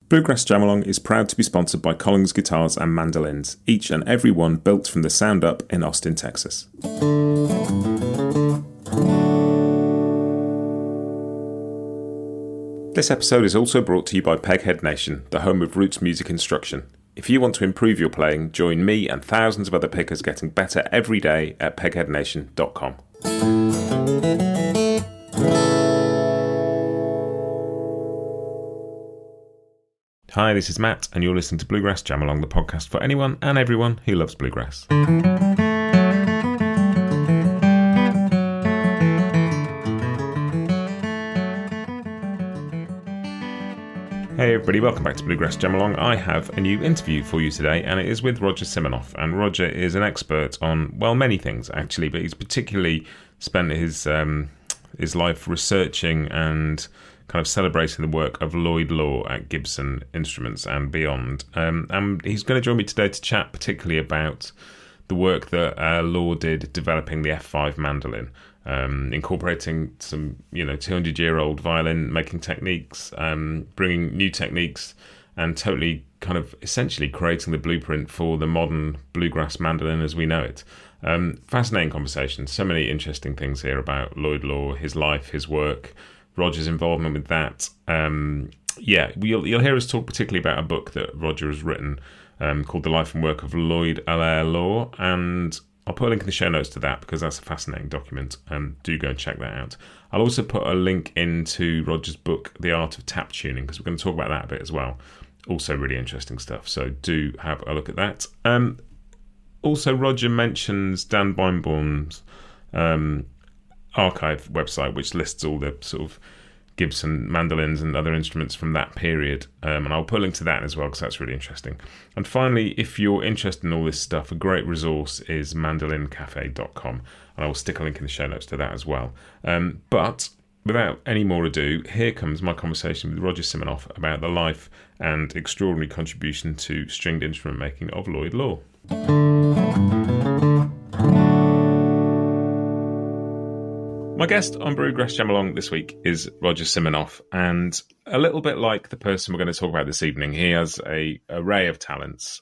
Bluegrass Jamalong is proud to be sponsored by Collins Guitars and Mandolins, each and every one built from the sound up in Austin, Texas. This episode is also brought to you by Peghead Nation, the home of roots music instruction. If you want to improve your playing, join me and thousands of other pickers getting better every day at pegheadnation.com. Hi, this is Matt, and you're listening to Bluegrass Jamalong, the podcast for anyone and everyone who loves bluegrass. Hey everybody, welcome back to Bluegrass Jamalong. I have a new interview for you today, and it is with Roger Siminoff. And Roger is an expert on, well, many things actually, but he's particularly spent his life researching and kind of celebrating the work of Lloyd Loar at Gibson Instruments and beyond. And he's going to join me today to chat particularly about the work that Loar did developing the F5 mandolin, incorporating some 200-year-old violin making techniques, bringing new techniques, and totally kind of essentially creating the blueprint for the modern bluegrass mandolin as we know it. Fascinating conversation. So many interesting things here about Lloyd Loar, his life, his work, Roger's involvement with that. You'll hear us talk particularly about a book that Roger has written called The Life and Work of Lloyd Loar, and I'll put a link in the show notes to that because that's a fascinating document. Do go and check that out. I'll also put a link into Roger's book, The Art of Tap Tuning, because we're going to talk about that a bit as well. Also really interesting stuff, so do have a look at that. Also, Roger mentions Dan Beinborn's archive website, which lists all the sort of Gibson mandolins and other instruments from that period, and I'll put a link to that as well because that's really interesting. And finally, if you're interested in all this stuff, a great resource is mandolincafe.com, and I will stick a link in the show notes to that as well. But without any more ado, here comes my conversation with Roger Siminoff about the life and extraordinary contribution to stringed instrument making of Lloyd Loar. My guest on Bluegrass Jamalong this week is Roger Siminoff, and a little bit like the person we're going to talk about this evening, he has an array of talents,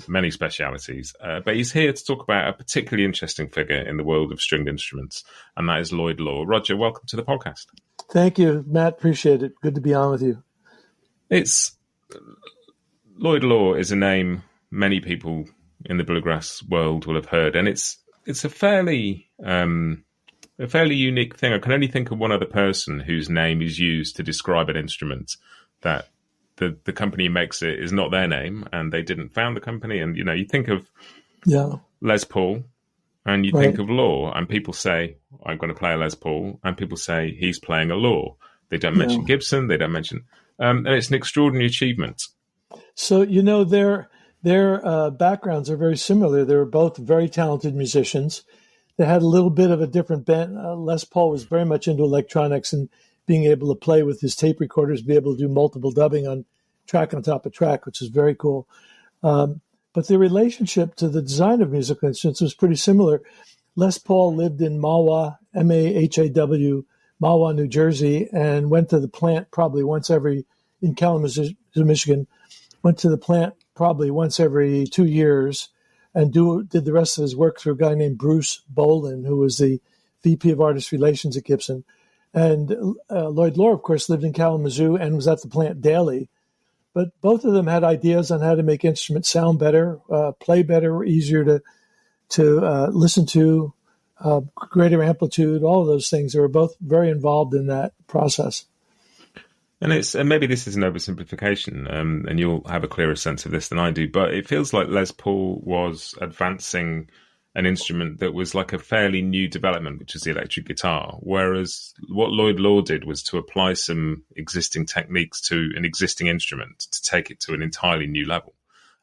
many specialities, but he's here to talk about a particularly interesting figure in the world of stringed instruments, and that is Lloyd Loar. Roger, welcome to the podcast. Thank you, Matt. Appreciate it. Good to be on with you. Lloyd Loar is a name many people in the bluegrass world will have heard, and it's a fairly unique thing. I can only think of one other person whose name is used to describe an instrument that the company makes it is not their name and they didn't found the company. And, you think of Les Paul and you think of Loar, and people say, I'm going to play a Les Paul, and people say he's playing a Loar. They don't mention Gibson. They don't mention, and it's an extraordinary achievement. So, their backgrounds are very similar. They were both very talented musicians. They had a little bit of a different bent. Les Paul was very much into electronics and being able to play with his tape recorders, be able to do multiple dubbing on track on top of track, which is very cool. But their relationship to the design of musical instruments was pretty similar. Les Paul lived in Mahwah, Mahaw, Mahwah, New Jersey, and went to the plant probably once in Kalamazoo, Michigan, went to the plant probably once every 2 years, and did the rest of his work through a guy named Bruce Bolin, who was the VP of Artist Relations at Gibson. And Lloyd Loar, of course, lived in Kalamazoo and was at the plant daily. But both of them had ideas on how to make instruments sound better, play better, easier to listen to, greater amplitude, all of those things. They were both very involved in that process. And maybe this is an oversimplification, and you'll have a clearer sense of this than I do, but it feels like Les Paul was advancing an instrument that was like a fairly new development, which is the electric guitar, whereas what Lloyd Loar did was to apply some existing techniques to an existing instrument to take it to an entirely new level.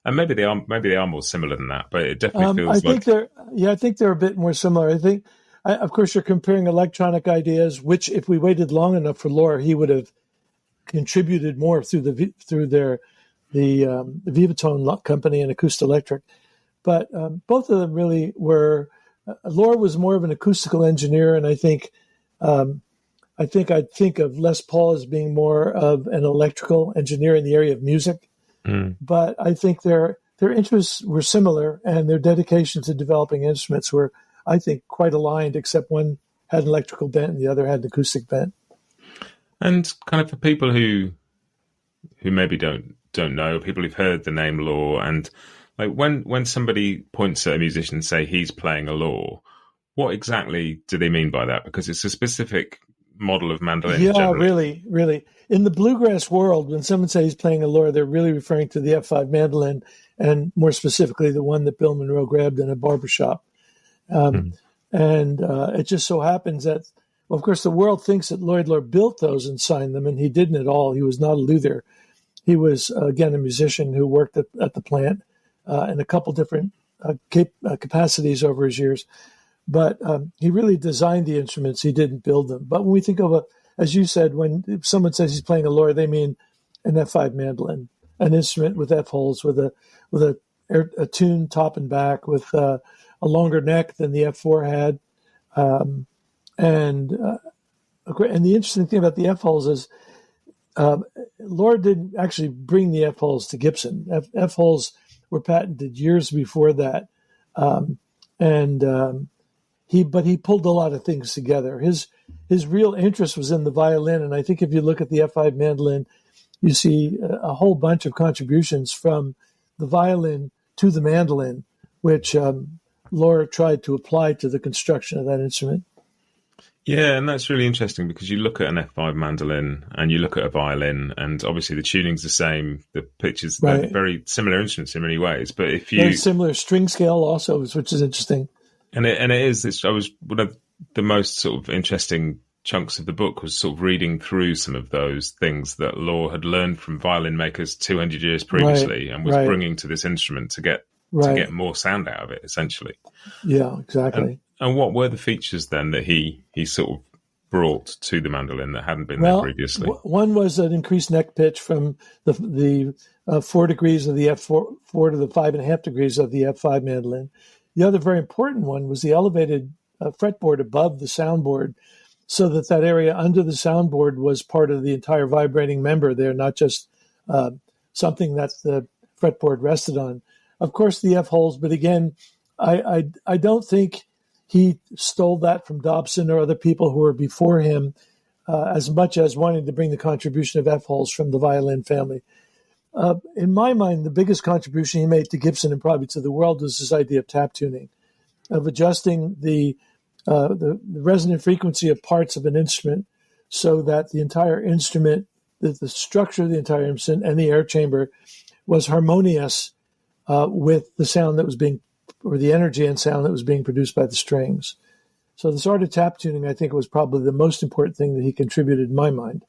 And maybe they are more similar than that, but it definitely feels I think they're a bit more similar. I think, of course, you're comparing electronic ideas, which if we waited long enough for Loar, he would have contributed more through the Vivatone company and Acoustelectric. But both of them really were, Loar was more of an acoustical engineer, and I think I think I'd think of Les Paul as being more of an electrical engineer in the area of music. But I think their interests were similar, and their dedication to developing instruments were, I think, quite aligned, except one had an electrical bent and the other had an acoustic bent. And kind of for people who maybe don't know, people who've heard the name Loar, and like when somebody points at a musician and say he's playing a Loar, what exactly do they mean by that? Because it's a specific model of mandolin. Yeah, generally. really. In the bluegrass world, when someone says he's playing a Loar, they're really referring to the F5 mandolin, and more specifically the one that Bill Monroe grabbed in a barbershop. And it just so happens that, well, of course, the world thinks that Lloyd Loar built those and signed them, and he didn't at all. He was not a luthier. He was, again, a musician who worked at the plant in a couple different capacities over his years. But he really designed the instruments. He didn't build them. But when we think of as you said, when someone says he's playing a Loar, they mean an F5 mandolin, an instrument with F holes, with a tuned top and back, with a longer neck than the F4 had. And the interesting thing about the F holes is Loar didn't actually bring the F holes to Gibson. F holes were patented years before that, but he pulled a lot of things together. His real interest was in the violin, and I think if you look at the F5 mandolin, you see a whole bunch of contributions from the violin to the mandolin, which Loar tried to apply to the construction of that instrument. Yeah, and that's really interesting because you look at an F5 mandolin and you look at a violin, and obviously the tuning's the same, the pitches, right. They're very similar instruments in many ways. But if you very similar string scale also, which is interesting. And it is. I was one of the most sort of interesting chunks of the book was sort of reading through some of those things that Loar had learned from violin makers 200 years previously, and was bringing to this instrument to get more sound out of it, essentially. Yeah, exactly. And what were the features then that he sort of brought to the mandolin that hadn't been there previously? One was an increased neck pitch from the 4 degrees of the F4 to the 5.5 degrees of the F5 mandolin. The other very important one was the elevated fretboard above the soundboard, so that area under the soundboard was part of the entire vibrating member there, not just something that the fretboard rested on. Of course, the F holes, but again, I don't think he stole that from Dobson or other people who were before him, as much as wanting to bring the contribution of F holes from the violin family. In my mind, the biggest contribution he made to Gibson and probably to the world was this idea of tap tuning, of adjusting the resonant frequency of parts of an instrument so that the entire instrument, the structure of the entire instrument and the air chamber was harmonious with the sound that was or the energy and sound that was being produced by the strings. So this art of tap tuning, I think, was probably the most important thing that he contributed in my mind.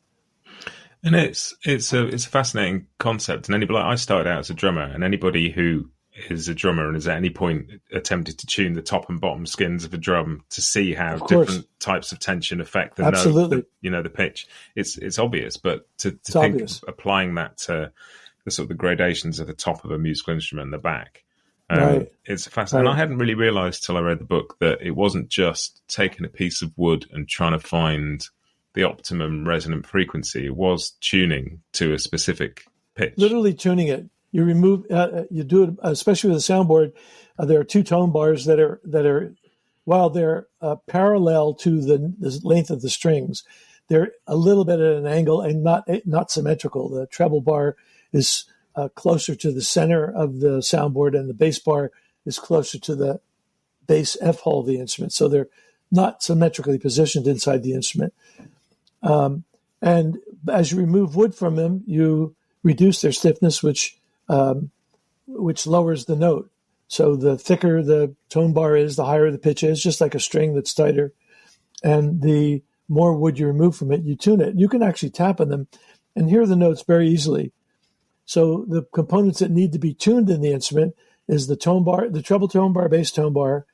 And it's a fascinating concept. And I started out as a drummer, and anybody who is a drummer and has at any point attempted to tune the top and bottom skins of a drum to see how different types of tension affect the note, the pitch, it's obvious. But to think obvious. Of applying that to the sort of the gradations of the top of a musical instrument in the back, it's fascinating. And I hadn't really realised till I read the book that it wasn't just taking a piece of wood and trying to find the optimum resonant frequency. It was tuning to a specific pitch. Literally tuning it. You remove, you do it, especially with a soundboard. There are 2 tone bars that are, while they're parallel to the length of the strings, they're a little bit at an angle and not symmetrical. The treble bar is closer to the center of the soundboard, and the bass bar is closer to the bass F hole of the instrument. So they're not symmetrically positioned inside the instrument. And as you remove wood from them, you reduce their stiffness, which lowers the note. So the thicker the tone bar is, the higher the pitch is, just like a string that's tighter. And the more wood you remove from it, you tune it. You can actually tap on them and hear the notes very easily. So the components that need to be tuned in the instrument is the tone bar, the treble tone bar, bass tone bar,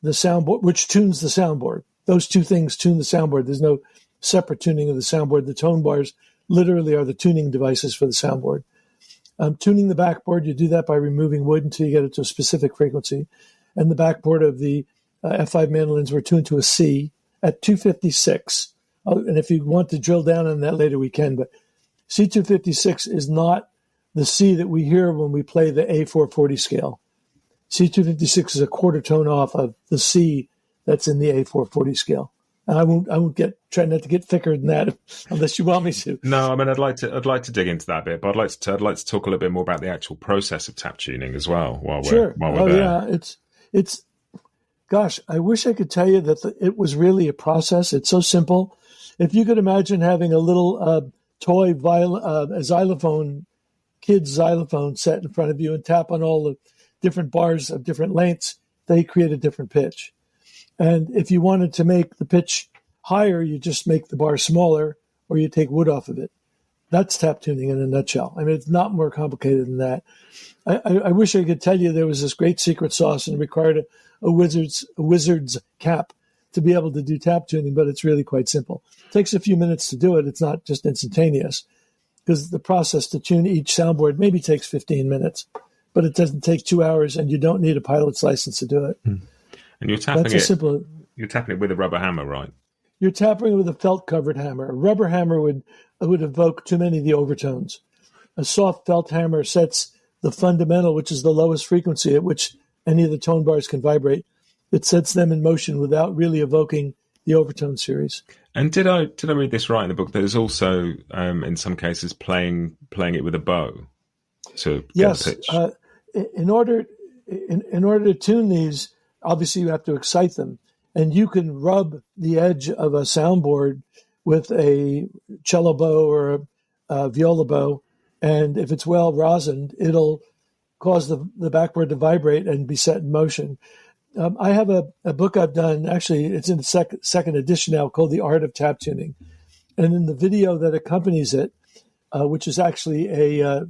the soundboard, which tunes the soundboard. Those 2 things tune the soundboard. There's no separate tuning of the soundboard. The tone bars literally are the tuning devices for the soundboard. Tuning the backboard, you do that by removing wood until you get it to a specific frequency. And the backboard of the F5 mandolins were tuned to a C at 256 And if you want to drill down on that later, we can. But C256 is not the C that we hear when we play the A440 scale. C256 is a quarter tone off of the C that's in the A440 scale. And I won't try not to get thicker than that unless you want me to. No, I mean I'd like to dig into that a bit, but I'd like to talk a little bit more about the actual process of tap tuning as well while we're there. Yeah, it's gosh, I wish I could tell you that it was really a process. It's so simple. If you could imagine having a little toy a xylophone, kid's xylophone set in front of you and tap on all the different bars of different lengths, they create a different pitch. And if you wanted to make the pitch higher, you just make the bar smaller or you take wood off of it. That's tap tuning in a nutshell. I mean, it's not more complicated than that. I wish I could tell you there was this great secret sauce and it required a wizard's cap to be able to do tap tuning, but it's really quite simple. It takes a few minutes to do it. It's not just instantaneous because the process to tune each soundboard maybe takes 15 minutes, but it doesn't take 2 hours and you don't need a pilot's license to do it. And you're tapping You're tapping it with a rubber hammer, right? You're tapping with a felt-covered hammer. A rubber hammer would evoke too many of the overtones. A soft felt hammer sets the fundamental, which is the lowest frequency at which any of the tone bars can vibrate. It sets them in motion without really evoking the overtone series. And did I read this right in the book? There's also, in some cases, playing it with a bow to get a pitch. In order to tune these, obviously you have to excite them. And you can rub the edge of a soundboard with a cello bow or a viola bow. And if it's well rosined, it'll cause the backboard to vibrate and be set in motion. I have a book I've done, actually it's in the second edition now, called The Art of Tap Tuning. And in the video that accompanies it, which is actually a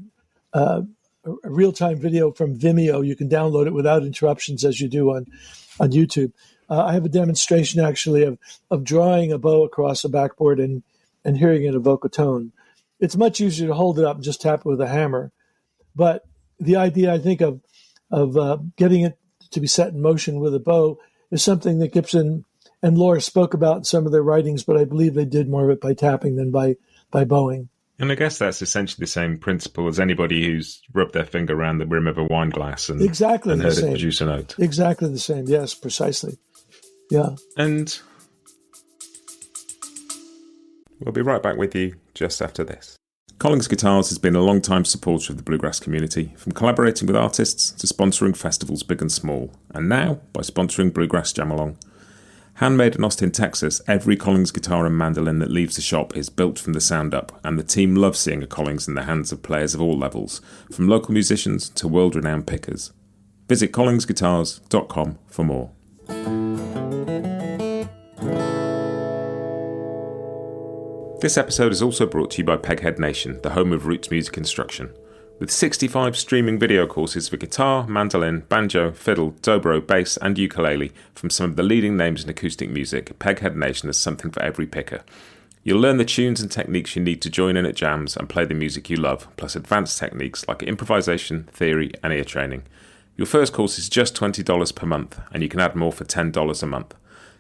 real-time video from Vimeo, you can download it without interruptions as you do on YouTube. I have a demonstration actually of drawing a bow across a backboard and hearing it evoke a tone. It's much easier to hold it up and just tap it with a hammer. But the idea, I think, of getting it to be set in motion with a bow is something that Gibson and Loar spoke about in some of their writings, but I believe they did more of it by tapping than by bowing. And I guess that's essentially the same principle as anybody who's rubbed their finger around the rim of a wine glass and heard it produce a note. Exactly the same. Yes, precisely. Yeah. And we'll be right back with you just after this. Collings Guitars has been a long-time supporter of the Bluegrass community, from collaborating with artists to sponsoring festivals big and small, and now by sponsoring Bluegrass Jam Along. Handmade in Austin, Texas, every Collings guitar and mandolin that leaves the shop is built from the sound up, and the team loves seeing a Collings in the hands of players of all levels, from local musicians to world-renowned pickers. Visit collingsguitars.com for more. This episode is also brought to you by Peghead Nation, the home of roots music instruction. With 65 streaming video courses for guitar, mandolin, banjo, fiddle, dobro, bass and ukulele from some of the leading names in acoustic music, Peghead Nation has something for every picker. You'll learn the tunes and techniques you need to join in at jams and play the music you love, plus advanced techniques like improvisation, theory and ear training. Your first course is just $20 per month, and you can add more for $10 a month.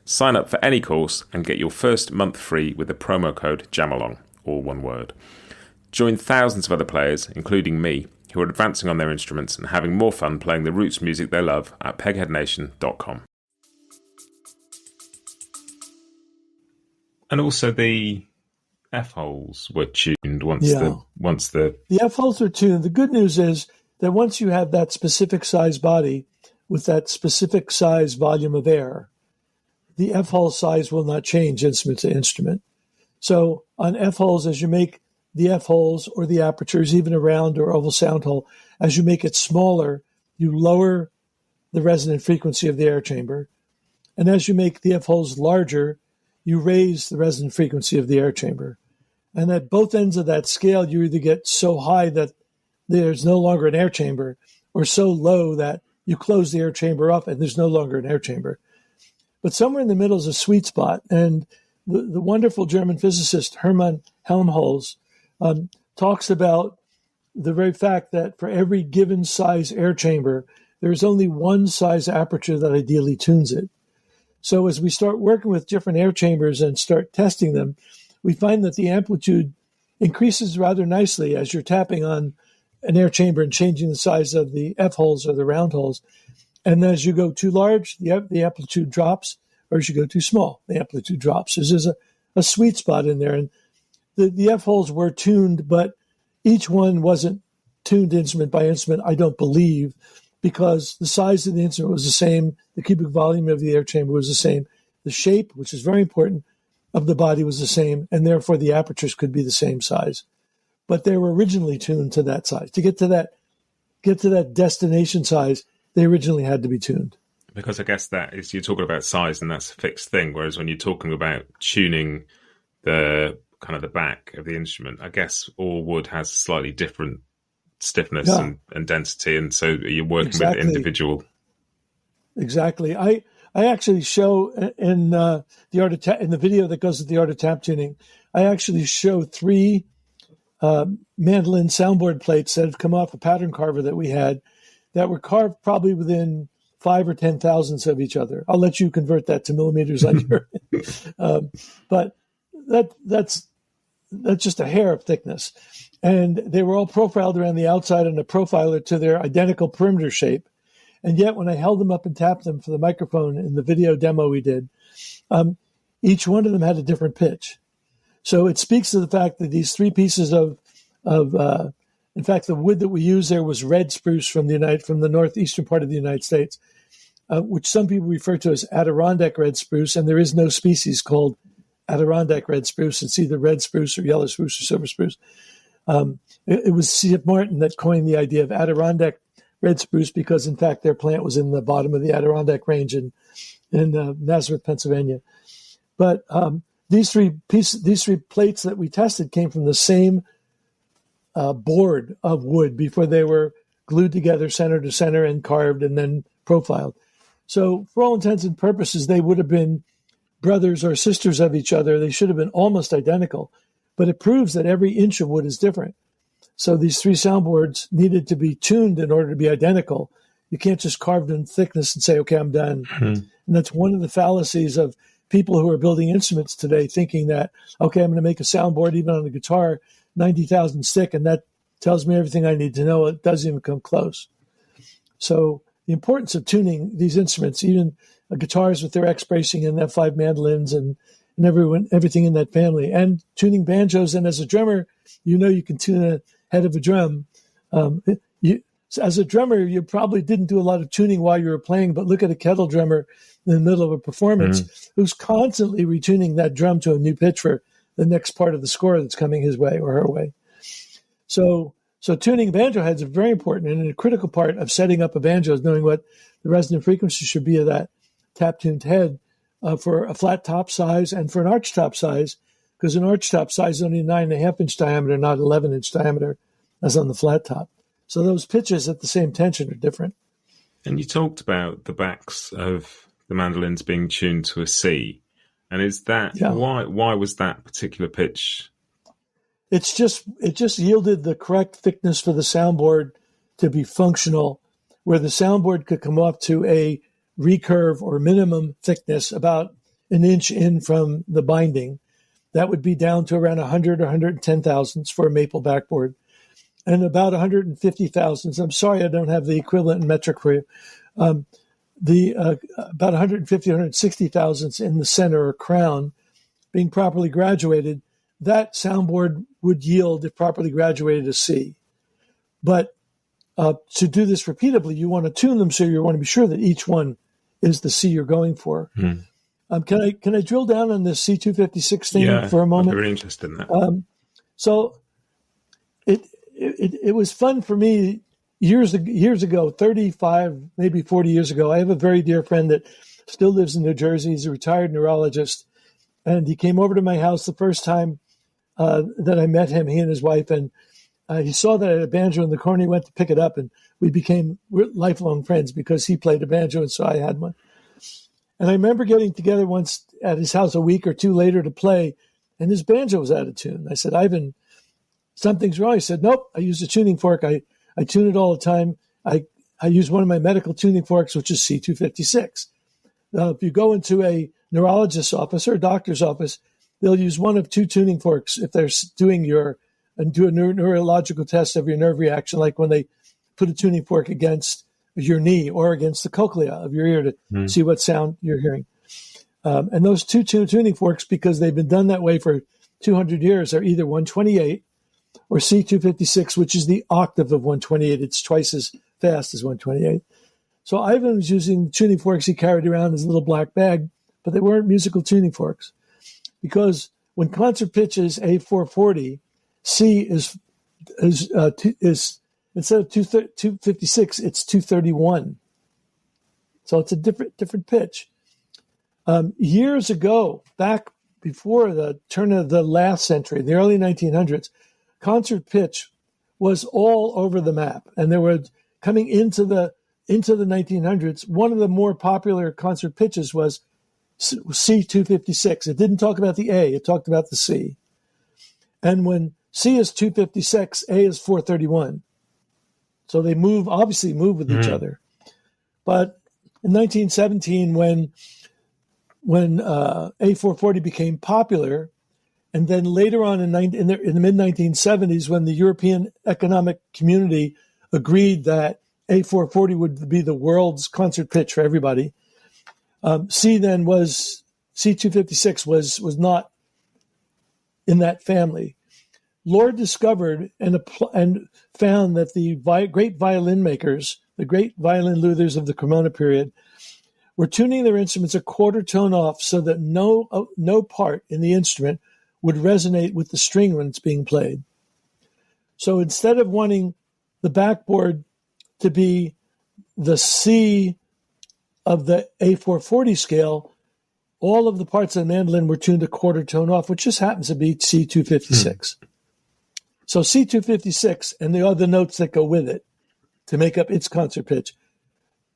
Sign up for any course and get your first month free with the promo code JAMALONG, all one word. Join thousands of other players, including me, who are advancing on their instruments and having more fun playing the roots music they love at pegheadnation.com. And also the F-holes were tuned once the F-holes are tuned. The good news is that once you have that specific size body with that specific size volume of air, the F-hole size will not change instrument to instrument. So on F-holes, as you make the F-holes or the apertures, even a round or oval sound hole, as you make it smaller, you lower the resonant frequency of the air chamber. And as you make the F-holes larger, you raise the resonant frequency of the air chamber. And at both ends of that scale, you either get so high that there's no longer an air chamber, or so low that you close the air chamber up and there's no longer an air chamber. But somewhere in the middle is a sweet spot. And the wonderful German physicist Hermann Helmholtz talks about the very fact that for every given size air chamber, there's only one size aperture that ideally tunes it. So as we start working with different air chambers and start testing them, we find that the amplitude increases rather nicely as you're tapping on an air chamber and changing the size of the F holes or the round holes. And as you go too large, the amplitude drops, or as you go too small, the amplitude drops. There's a sweet spot in there. And the F holes were tuned, but each one wasn't tuned instrument by instrument, I don't believe, because the size of the instrument was the same, the cubic volume of the air chamber was the same, the shape, which is very important, of the body was the same, and therefore the apertures could be the same size. But they were originally tuned to that size. To get to that destination size, they originally had to be tuned. Because I guess that is, you're talking about size and that's a fixed thing, whereas when you're talking about tuning the kind of the back of the instrument, I guess all wood has slightly different stiffness and density, and so you're working with individual. Exactly. I actually show in the in the video that goes with the art of tap tuning, I actually show 3 mandolin soundboard plates that have come off a pattern carver that we had that were carved probably within 5 or 10 thousandths of each other. I'll let you convert that to millimeters on your but that's just a hair of thickness. And they were all profiled around the outside on a profiler to their identical perimeter shape. And yet when I held them up and tapped them for the microphone in the video demo we did, each one of them had a different pitch. So it speaks to the fact that these 3 pieces of in fact, the wood that we used there was red spruce from the northeastern part of the United States, which some people refer to as Adirondack red spruce, and there is no species called Adirondack red spruce. It's either red spruce or yellow spruce or silver spruce. It was C.F. Martin that coined the idea of Adirondack red spruce because, in fact, their plant was in the bottom of the Adirondack Range in Nazareth, Pennsylvania. But these three plates that we tested came from the same board of wood before they were glued together center to center and carved and then profiled. So for all intents and purposes, they would have been brothers or sisters of each other. They should have been almost identical, but it proves that every inch of wood is different. So these 3 soundboards needed to be tuned in order to be identical. You can't just carve in thickness and say, okay, I'm done. And that's one of the fallacies of people who are building instruments today, thinking that, okay, I'm going to make a soundboard even on a guitar 90,000 stick, and that tells me everything I need to know. It doesn't even come close. So the importance of tuning these instruments, even guitars with their X bracing and F5 mandolins and everything in that family, and tuning banjos. And as a drummer, you can tune a head of a drum. As a drummer, you probably didn't do a lot of tuning while you were playing, but look at a kettle drummer in the middle of a performance who's constantly retuning that drum to a new pitch for the next part of the score that's coming his way or her way. So tuning banjo heads are very important, and a critical part of setting up a banjo is knowing what the resonant frequency should be of that tap-tuned head for a flat top size and for an arch top size, because an arch top size is only 9.5-inch diameter, not 11-inch diameter, as on the flat top. So those pitches at the same tension are different. And you talked about the backs of the mandolins being tuned to a C. And is that why was that particular pitch? It just yielded the correct thickness for the soundboard to be functional, where the soundboard could come up to a recurve or minimum thickness about an inch in from the binding. That would be down to around 100 or 110 thousandths for a maple backboard, and about 150 thousandths. I'm sorry I don't have the equivalent in metric for you. About 150, 160 thousandths in the center or crown being properly graduated, that soundboard would yield, if properly graduated, a C. But to do this repeatably, you want to tune them so you want to be sure that each one is the C you're going for. Can I drill down on this C256 thing for a moment? I'm very interested in that. So it was fun for me years ago, 35, maybe 40 years ago. I have a very dear friend that still lives in New Jersey. He's a retired neurologist. And he came over to my house the first time that I met him, he and his wife. And he saw that I had a banjo in the corner. He went to pick it up, and we're lifelong friends because he played a banjo and so I had one. And I remember getting together once at his house a week or two later to play, and his banjo was out of tune. I said, Ivan, something's wrong. He said, nope, I use a tuning fork. I tune it all the time. I use one of my medical tuning forks, which is C256. If you go into a neurologist's office or a doctor's office, they'll use one of two tuning forks if they're doing do a neurological test of your nerve reaction, like when they put a tuning fork against your knee or against the cochlea of your ear to see what sound you're hearing. And those two tuning forks, because they've been done that way for 200 years, are either 128 or C256, which is the octave of 128. It's twice as fast as 128. So Ivan was using tuning forks he carried around in his little black bag, but they weren't musical tuning forks. Because when concert pitch is A440, C is instead of 256, it's 231. So it's a different pitch. Years ago, back before the turn of the last century, the early 1900s, concert pitch was all over the map. And there were, coming into the 1900s, one of the more popular concert pitches was C256. It didn't talk about the A, it talked about the C. And when C is 256, A is 431. So they obviously move with each other. But in 1917, when A440 became popular, and then later on in the mid-1970s, when the European Economic Community agreed that A440 would be the world's concert pitch for everybody, C256 was not in that family. Loar discovered and found that the great violin makers, the great violin luthiers of the Cremona period, were tuning their instruments a quarter tone off so that no part in the instrument would resonate with the string when it's being played. So instead of wanting the backboard to be the C of the A440 scale, all of the parts of the mandolin were tuned a quarter tone off, which just happens to be C256. So C256 and the other notes that go with it to make up its concert pitch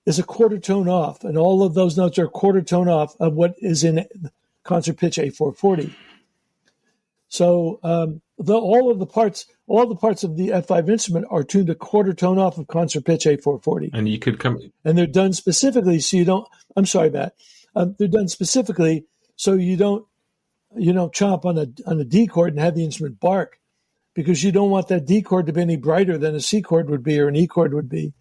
is a quarter tone off, and all of those notes are a quarter tone off of what is in concert pitch A440. So all the parts of the F5 instrument are tuned a quarter tone off of concert pitch A440. And you could come, and they're done specifically so you don't. I'm sorry, Matt. They're done specifically so you don't chomp on a D chord and have the instrument bark, because you don't want that D chord to be any brighter than a C chord would be or an E chord would be.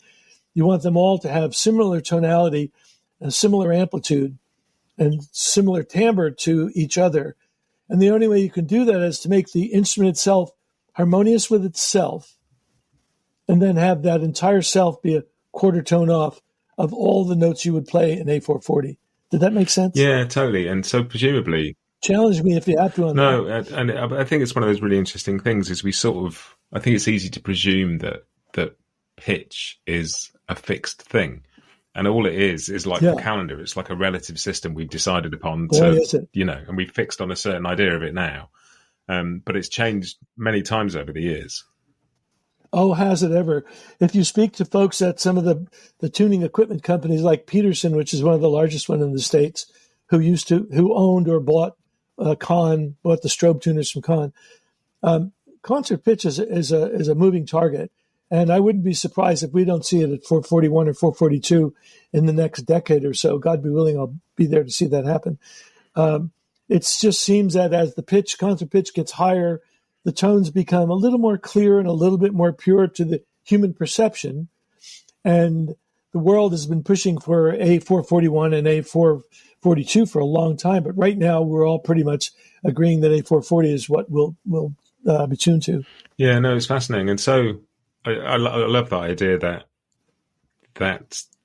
You want them all to have similar tonality and similar amplitude and similar timbre to each other. And the only way you can do that is to make the instrument itself harmonious with itself, and then have that entire self be a quarter tone off of all the notes you would play in A440. Did that make sense? Yeah, totally. And so presumably, challenge me if you have to on that. No, and I think it's one of those really interesting things is I think it's easy to presume that pitch is a fixed thing. And all it is like a calendar. It's like a relative system we've decided upon and we've fixed on a certain idea of it now. But it's changed many times over the years. Oh, has it ever? If you speak to folks at some of the tuning equipment companies like Peterson, which is one of the largest one in the States, who owned or bought bought the strobe tuners from Kahn. Concert pitch is a moving target. And I wouldn't be surprised if we don't see it at 441 or 442 in the next decade or so. God be willing, I'll be there to see that happen. It just seems that as the concert pitch gets higher, the tones become a little more clear and a little bit more pure to the human perception. And the world has been pushing for A441 and A442 for a long time. But right now, we're all pretty much agreeing that A440 is what we'll be tuned to. Yeah, no, it's fascinating. And so I love that idea that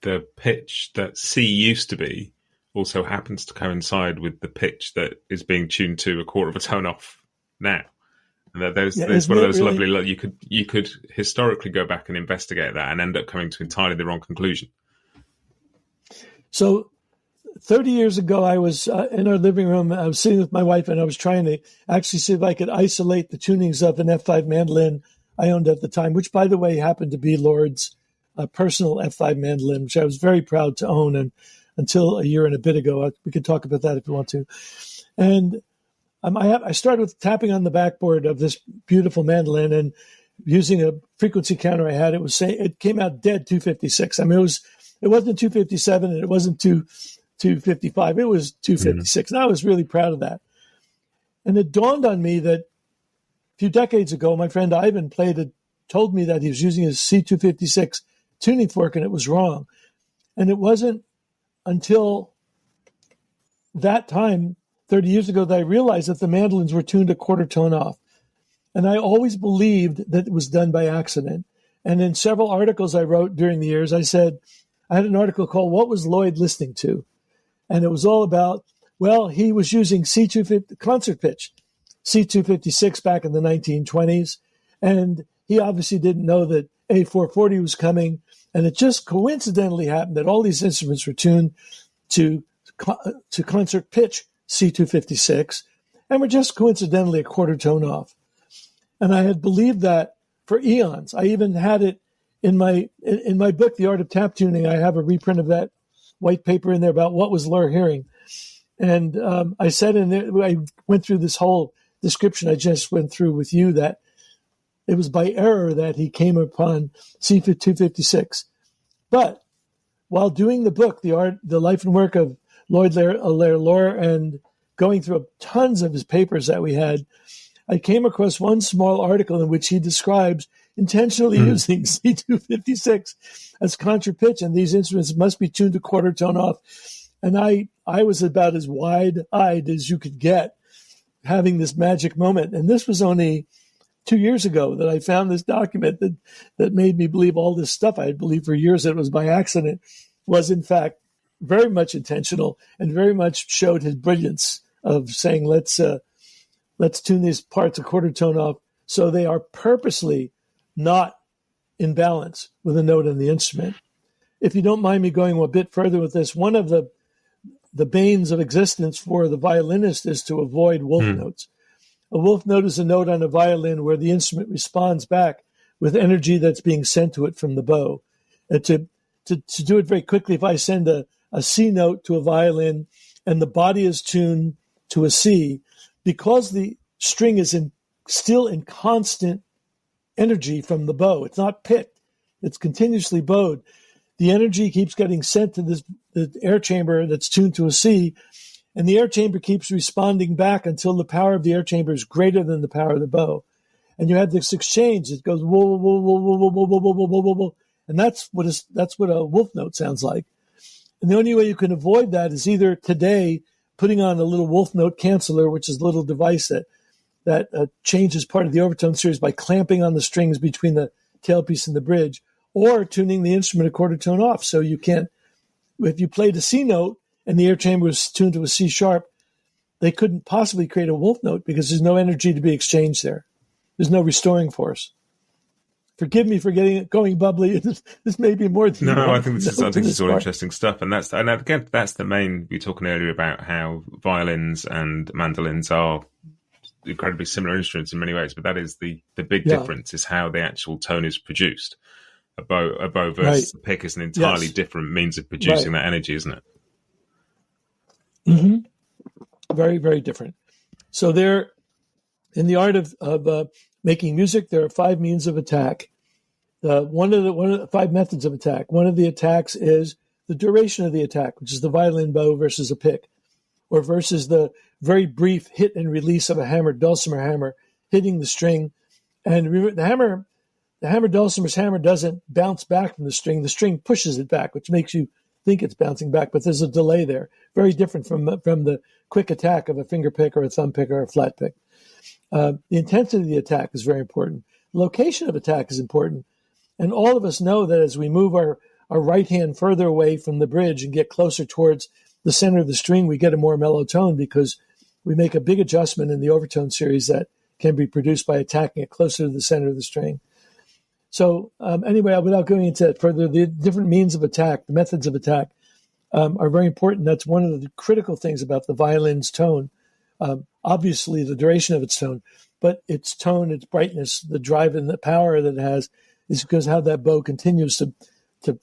the pitch that C used to be also happens to coincide with the pitch that is being tuned to a quarter of a tone off now. And that there's one of those really lovely. You could historically go back and investigate that and end up coming to entirely the wrong conclusion. So 30 years ago, I was in our living room. I was sitting with my wife, and I was trying to actually see if I could isolate the tunings of an F5 mandolin I owned at the time, which, by the way, happened to be Lord's personal F5 mandolin, which I was very proud to own. And until a year and a bit ago, we could talk about that if you want to. And I started with tapping on the backboard of this beautiful mandolin and using a frequency counter I had. It came out dead 256. I mean, it wasn't 257 and it wasn't 255. It was 256. And I was really proud of that. And it dawned on me that a few decades ago, my friend Ivan told me that he was using his C256 tuning fork and it was wrong. And it wasn't until that time, 30 years ago, that I realized that the mandolins were tuned a quarter tone off. And I always believed that it was done by accident. And in several articles I wrote during the years, I had an article called "What Was Lloyd Listening To?" And it was all about, well, he was using C250 concert pitch, C256 back in the 1920s. And he obviously didn't know that A440 was coming. And it just coincidentally happened that all these instruments were tuned to concert pitch C256 and were just coincidentally a quarter tone off. And I had believed that for eons. I even had it in my book, The Art of Tap Tuning. I have a reprint of that white paper in there about what was Loar hearing. And I said in there, I went through this whole description I just went through with you, that it was by error that he came upon C256. But while doing the book, The Life and Work of Lloyd Loar, and going through tons of his papers that we had, I came across one small article in which he describes intentionally using C256 as contra pitch, and these instruments must be tuned a quarter tone off. And I was about as wide-eyed as you could get, having this magic moment. And this was only 2 years ago that I found this document that made me believe all this stuff I had believed for years that it was by accident was, in fact, very much intentional and very much showed his brilliance of saying, let's tune these parts a quarter tone off so they are purposely not in balance with a note in the instrument. If you don't mind me going a bit further with this, one of the banes of existence for the violinist is to avoid wolf notes. A wolf note is a note on a violin where the instrument responds back with energy that's being sent to it from the bow. And to do it very quickly, if I send a C note to a violin and the body is tuned to a C, because the string is still in constant energy from the bow, it's not picked, it's continuously bowed. The energy keeps getting sent to the air chamber that's tuned to a C, and the air chamber keeps responding back until the power of the air chamber is greater than the power of the bow. And you have this exchange. It goes whoa, whoa, whoa, whoa, whoa, whoa, whoa, whoa, whoa, whoa, whoa. And that's what a wolf note sounds like. And the only way you can avoid that is either today putting on a little wolf note canceller, which is a little device that changes part of the overtone series by clamping on the strings between the tailpiece and the bridge, or tuning the instrument a quarter tone off. So you can't, if you played a C note and the air chamber was tuned to a C sharp, they couldn't possibly create a wolf note because there's no energy to be exchanged there. There's no restoring force. Forgive me for going bubbly. This may be more than no. I think this is all interesting stuff, and again that's the main. We were talking earlier about how violins and mandolins are incredibly similar instruments in many ways, but that is the big difference is how the actual tone is produced. A bow versus a pick is an entirely different means of producing that energy, isn't it? Mm-hmm. Very, very different. So there, in the art of making music, there are 5 means of attack. One of the 5 methods of attack. One of the attacks is the duration of the attack, which is the violin bow versus a pick, or versus the very brief hit and release of a hammer, dulcimer hammer, hitting the string. And the hammer dulcimer's hammer doesn't bounce back from the string. The string pushes it back, which makes you think it's bouncing back, but there's a delay there. Very different from the quick attack of a finger pick or a thumb pick or a flat pick. The intensity of the attack is very important. Location of attack is important. And all of us know that as we move our right hand further away from the bridge and get closer towards the center of the string, we get a more mellow tone because we make a big adjustment in the overtone series that can be produced by attacking it closer to the center of the string. So anyway, without going into it further, the different means of attack, the methods of attack are very important. That's one of the critical things about the violin's tone. Obviously, the duration of its tone, but its tone, its brightness, the drive and the power that it has is because how that bow continues to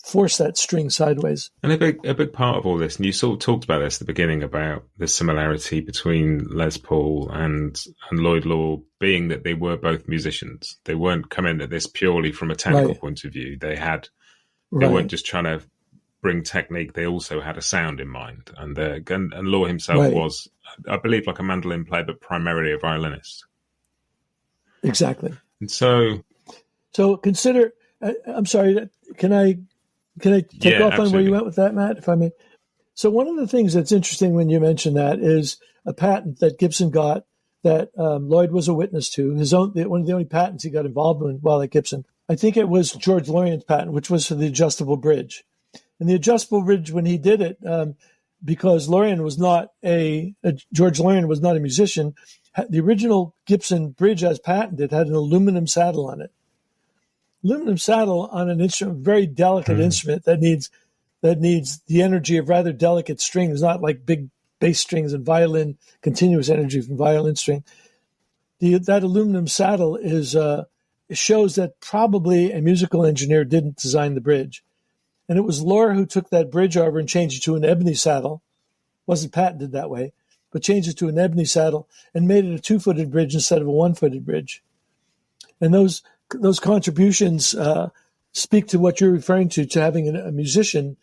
force that string sideways. And a big part of all this, and you sort of talked about this at the beginning about the similarity between Les Paul and Lloyd Loar being that they were both musicians. They weren't coming at this purely from a technical point of view. They weren't just trying to bring technique, they also had a sound in mind. And Loar himself Right. was, I believe, like a mandolin player, but primarily a violinist. Exactly. And so consider. I'm sorry. Can I take off on where you went with that, Matt? If I may. So one of the things that's interesting when you mention that is a patent that Gibson got that Lloyd was a witness to. One of the only patents he got involved in while at Gibson. I think it was George Lorien's patent, which was for the adjustable bridge. And the adjustable bridge, when he did it, because George Lorian was not a musician, the original Gibson bridge as patented had an aluminum saddle on it. Aluminum saddle on an instrument, very delicate instrument that needs the energy of rather delicate strings, not like big bass strings and violin, continuous energy from violin string. That aluminum saddle shows that probably a musical engineer didn't design the bridge. And it was Loar who took that bridge over and changed it to an ebony saddle. Wasn't patented that way, but changed it to an ebony saddle and made it a 2-footed bridge instead of a 1-footed bridge. And those contributions speak to what you're referring to having a musician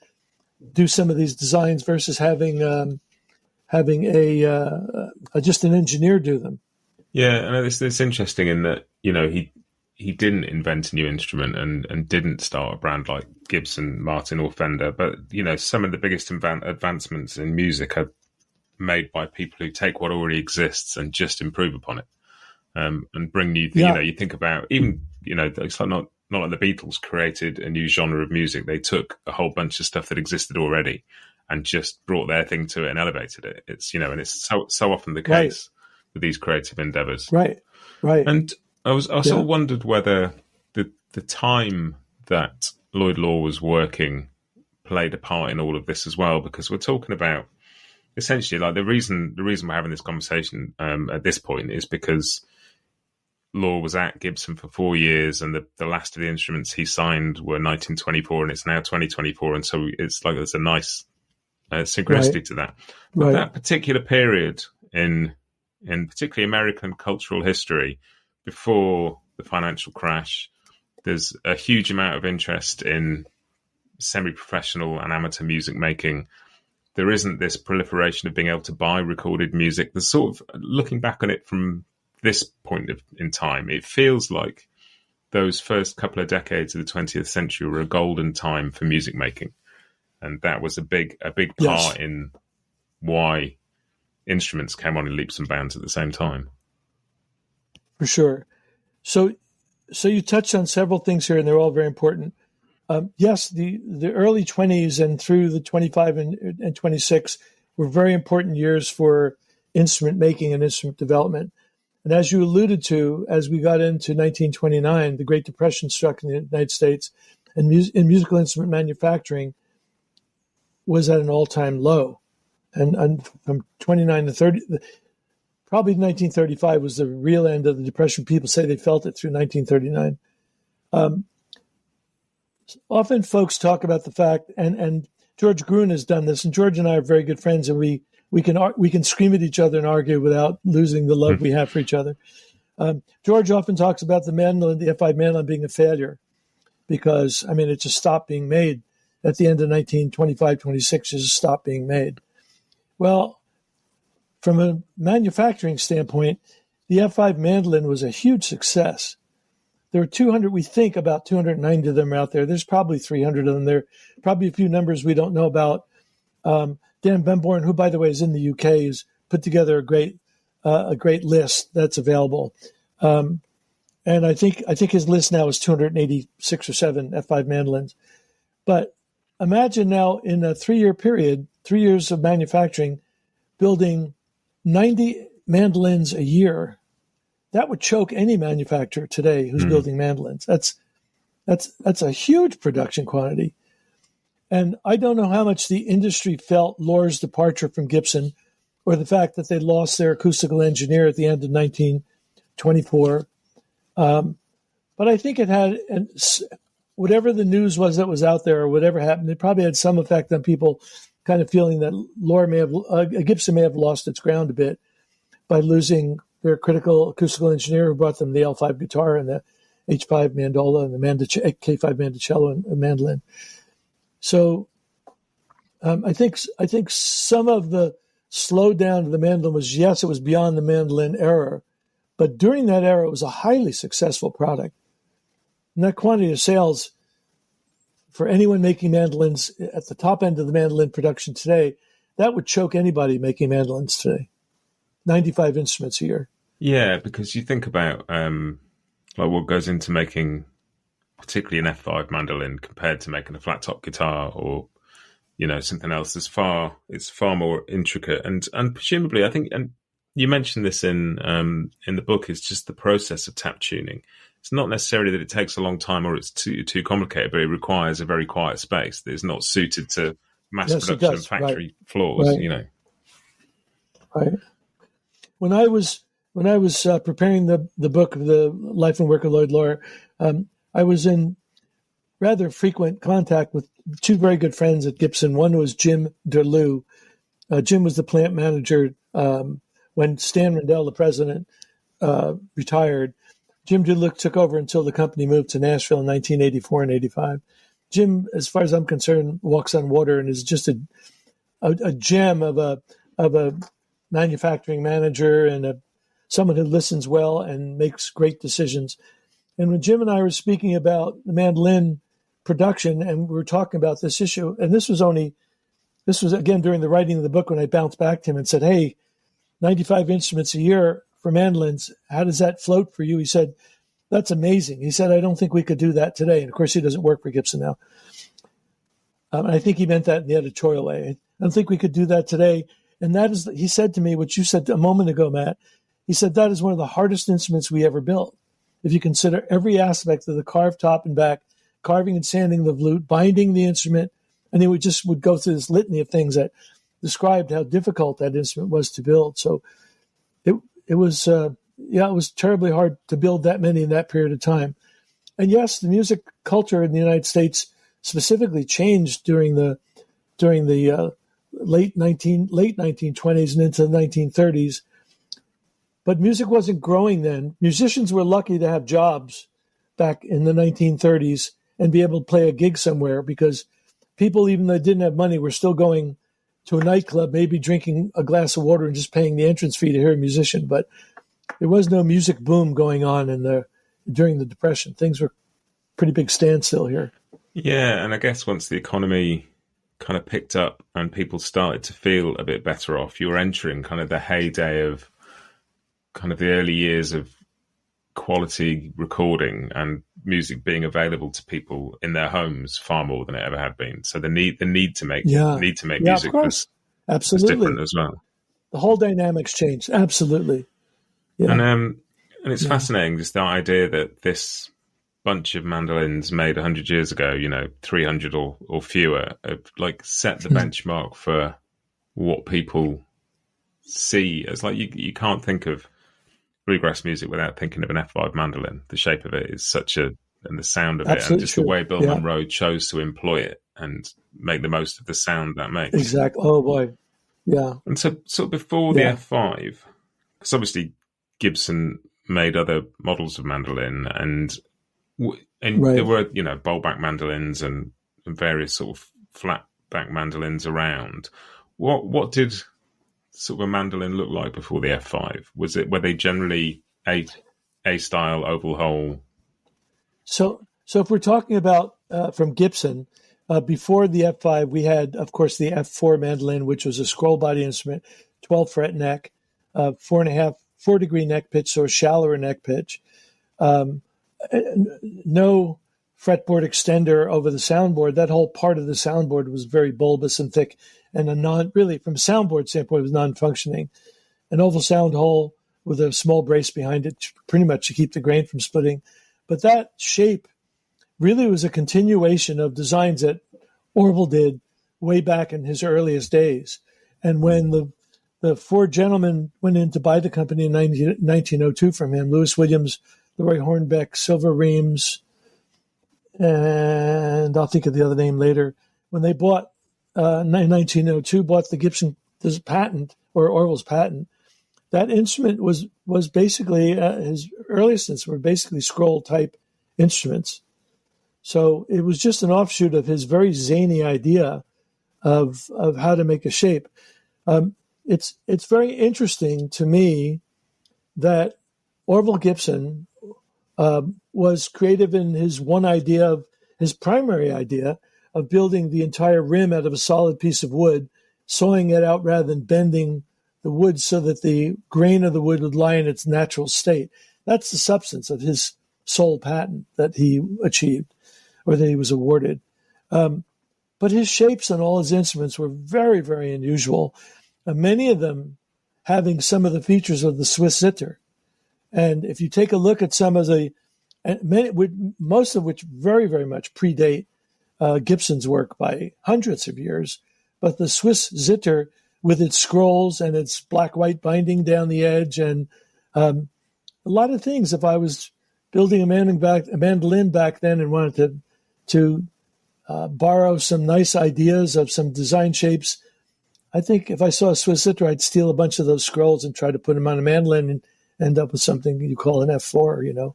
do some of these designs versus having just an engineer do them. Yeah, and it's interesting in that, you know, he didn't invent a new instrument and didn't start a brand like Gibson, Martin, or Fender, but, you know, some of the biggest advancements in music are made by people who take what already exists and just improve upon it, and bring new things. You know, you think about even, you know, it's like not like the Beatles created a new genre of music. They took a whole bunch of stuff that existed already and just brought their thing to it and elevated it. It's, you know, and it's so often the case with these creative endeavors. Right. And I sort of wondered whether the time that Lloyd Loar was working played a part in all of this as well, because we're talking about essentially like the reason we're having this conversation at this point is because Loar was at Gibson for 4 years, and the last of the instruments he signed were 1924, and it's now 2024, and so it's like there's a nice synchronicity to that. But that particular period in particularly American cultural history, before the financial crash, there's a huge amount of interest in semi-professional and amateur music making. There isn't this proliferation of being able to buy recorded music. There's sort of, looking back on it from this point in time, it feels like those first couple of decades of the 20th century were a golden time for music making. And that was a big part in why instruments came on in leaps and bounds at the same time. For sure. So you touched on several things here, and they're all very important. Yes, the early 20s and through the 25 and 26 were very important years for instrument making and instrument development. And as you alluded to, as we got into 1929, the Great Depression struck in the United States, and musical instrument manufacturing was at an all-time low. And from 29 to 30, probably 1935 was the real end of the Depression. People say they felt it through 1939. Often folks talk about the fact, and George Gruen has done this, and George and I are very good friends, and we can scream at each other and argue without losing the love we have for each other. George often talks about the mandolin, the F5 mandolin, being a failure because, I mean, it just stopped being made at the end of 1925, 26. It just stopped being made. Well, from a manufacturing standpoint, the F5 mandolin was a huge success. There are 200, we think about 290 of them out there. There's probably 300 of them. There are probably a few numbers we don't know about. Dan Bemborn, who, by the way, is in the UK, has put together a great list that's available. And I think his list now is 286 or 7 F5 mandolins. But imagine now in a 3-year period, 3 years of manufacturing, building 90 mandolins a year. That would choke any manufacturer today who's building mandolins. That's a huge production quantity. And I don't know how much the industry felt Loar's departure from Gibson, or the fact that they lost their acoustical engineer at the end of 1924. But I think it had, and whatever the news was that was out there, or whatever happened, it probably had some effect on people kind of feeling that Gibson may have lost its ground a bit by losing their critical acoustical engineer who brought them the L5 guitar and the H5 mandola and the K5 mandocello and mandolin. So I think some of the slowdown of the mandolin was, yes, it was beyond the mandolin era, but during that era, it was a highly successful product. And that quantity of sales for anyone making mandolins at the top end of the mandolin production today, that would choke anybody making mandolins today. 95 instruments a year. Yeah, because you think about like what goes into making particularly an F5 mandolin compared to making a flat top guitar or something else. It's far more intricate, and presumably I think, and you mentioned this in the book, is just the process of tap tuning. It's not necessarily that it takes a long time or it's too complicated, but it requires a very quiet space that is not suited to mass production and factory floors. Right. Right. When I was preparing the book of the life and work of Lloyd Loar, I was in rather frequent contact with two very good friends at Gibson. One was Jim Derlew. Jim was the plant manager when Stan Rendell, the president, retired. Jim Derlew took over until the company moved to Nashville in 1984 and 85. Jim, as far as I'm concerned, walks on water and is just a gem of a manufacturing manager and someone who listens well and makes great decisions. And when Jim and I were speaking about the mandolin production, and we were talking about this issue, and this was again during the writing of the book when I bounced back to him and said, hey, 95 instruments a year for mandolins, how does that float for you? He said, that's amazing. He said, I don't think we could do that today. And of course, he doesn't work for Gibson now. I think he meant that in the editorial way. I don't think we could do that today. And that is, he said to me, what you said a moment ago, Matt, he said, that is one of the hardest instruments we ever built. If you consider every aspect of the carved top and back, carving and sanding the flute, binding the instrument, and he would go through this litany of things that described how difficult that instrument was to build. So it was terribly hard to build that many in that period of time. And yes, the music culture in the United States specifically changed during the late 1920s and into the 1930s. But music wasn't growing then. Musicians were lucky to have jobs back in the 1930s and be able to play a gig somewhere, because people, even though they didn't have money, were still going to a nightclub, maybe drinking a glass of water and just paying the entrance fee to hear a musician. But there was no music boom going on during the Depression. Things were pretty big standstill here. Yeah, and I guess once the economy kind of picked up and people started to feel a bit better off, you were entering kind of the heyday of kind of the early years of quality recording and music being available to people in their homes far more than it ever had been. So the need to make music was different as well. The whole dynamics changed. Absolutely. Yeah. And it's fascinating, just the idea that this bunch of mandolins made 100 years ago, 300 or fewer, like set the benchmark for what people see as, like, you can't think of bluegrass music without thinking of an F5 mandolin. The shape of it is and the sound of it, and just the way Bill Monroe chose to employ it and make the most of the sound that makes. Exactly. Oh boy. Yeah. And so before the F5, because obviously Gibson made other models of mandolin, and there were, bowl back mandolins and various sort of flat back mandolins around. What did sort of a mandolin look like before the F5? Were they generally A style oval hole? So if we're talking about from Gibson, before the F5, we had, of course, the F4 mandolin, which was a scroll body instrument, 12 fret neck, 4 degree neck pitch, so a shallower neck pitch. No fretboard extender over the soundboard. That whole part of the soundboard was very bulbous and thick, and really from a soundboard standpoint, it was non-functioning. An oval sound hole with a small brace behind it, pretty much to keep the grain from splitting. But that shape really was a continuation of designs that Orville did way back in his earliest days. And when the four gentlemen went in to buy the company in 1902 from him, Lewis Williams, Leroy Hornbeck, Silver Reams, and I'll think of the other name later. When they bought, in 1902, bought the Gibson patent, or Orville's patent, that instrument was basically, his earliest instruments were basically scroll type instruments. So it was just an offshoot of his very zany idea of how to make a shape. It's very interesting to me that Orville Gibson was creative in his primary idea of building the entire rim out of a solid piece of wood, sawing it out rather than bending the wood so that the grain of the wood would lie in its natural state. That's the substance of his sole patent that he achieved, or that he was awarded. But his shapes on all his instruments were very, very unusual, many of them having some of the features of the Swiss zither. And if you take a look at some of most of which very, very much predate Gibson's work by hundreds of years, but the Swiss zither with its scrolls and its black-white binding down the edge and a lot of things. If I was building a mandolin back then and wanted to borrow some nice ideas of some design shapes, I think if I saw a Swiss zither, I'd steal a bunch of those scrolls and try to put them on a mandolin and end up with something you call an F4,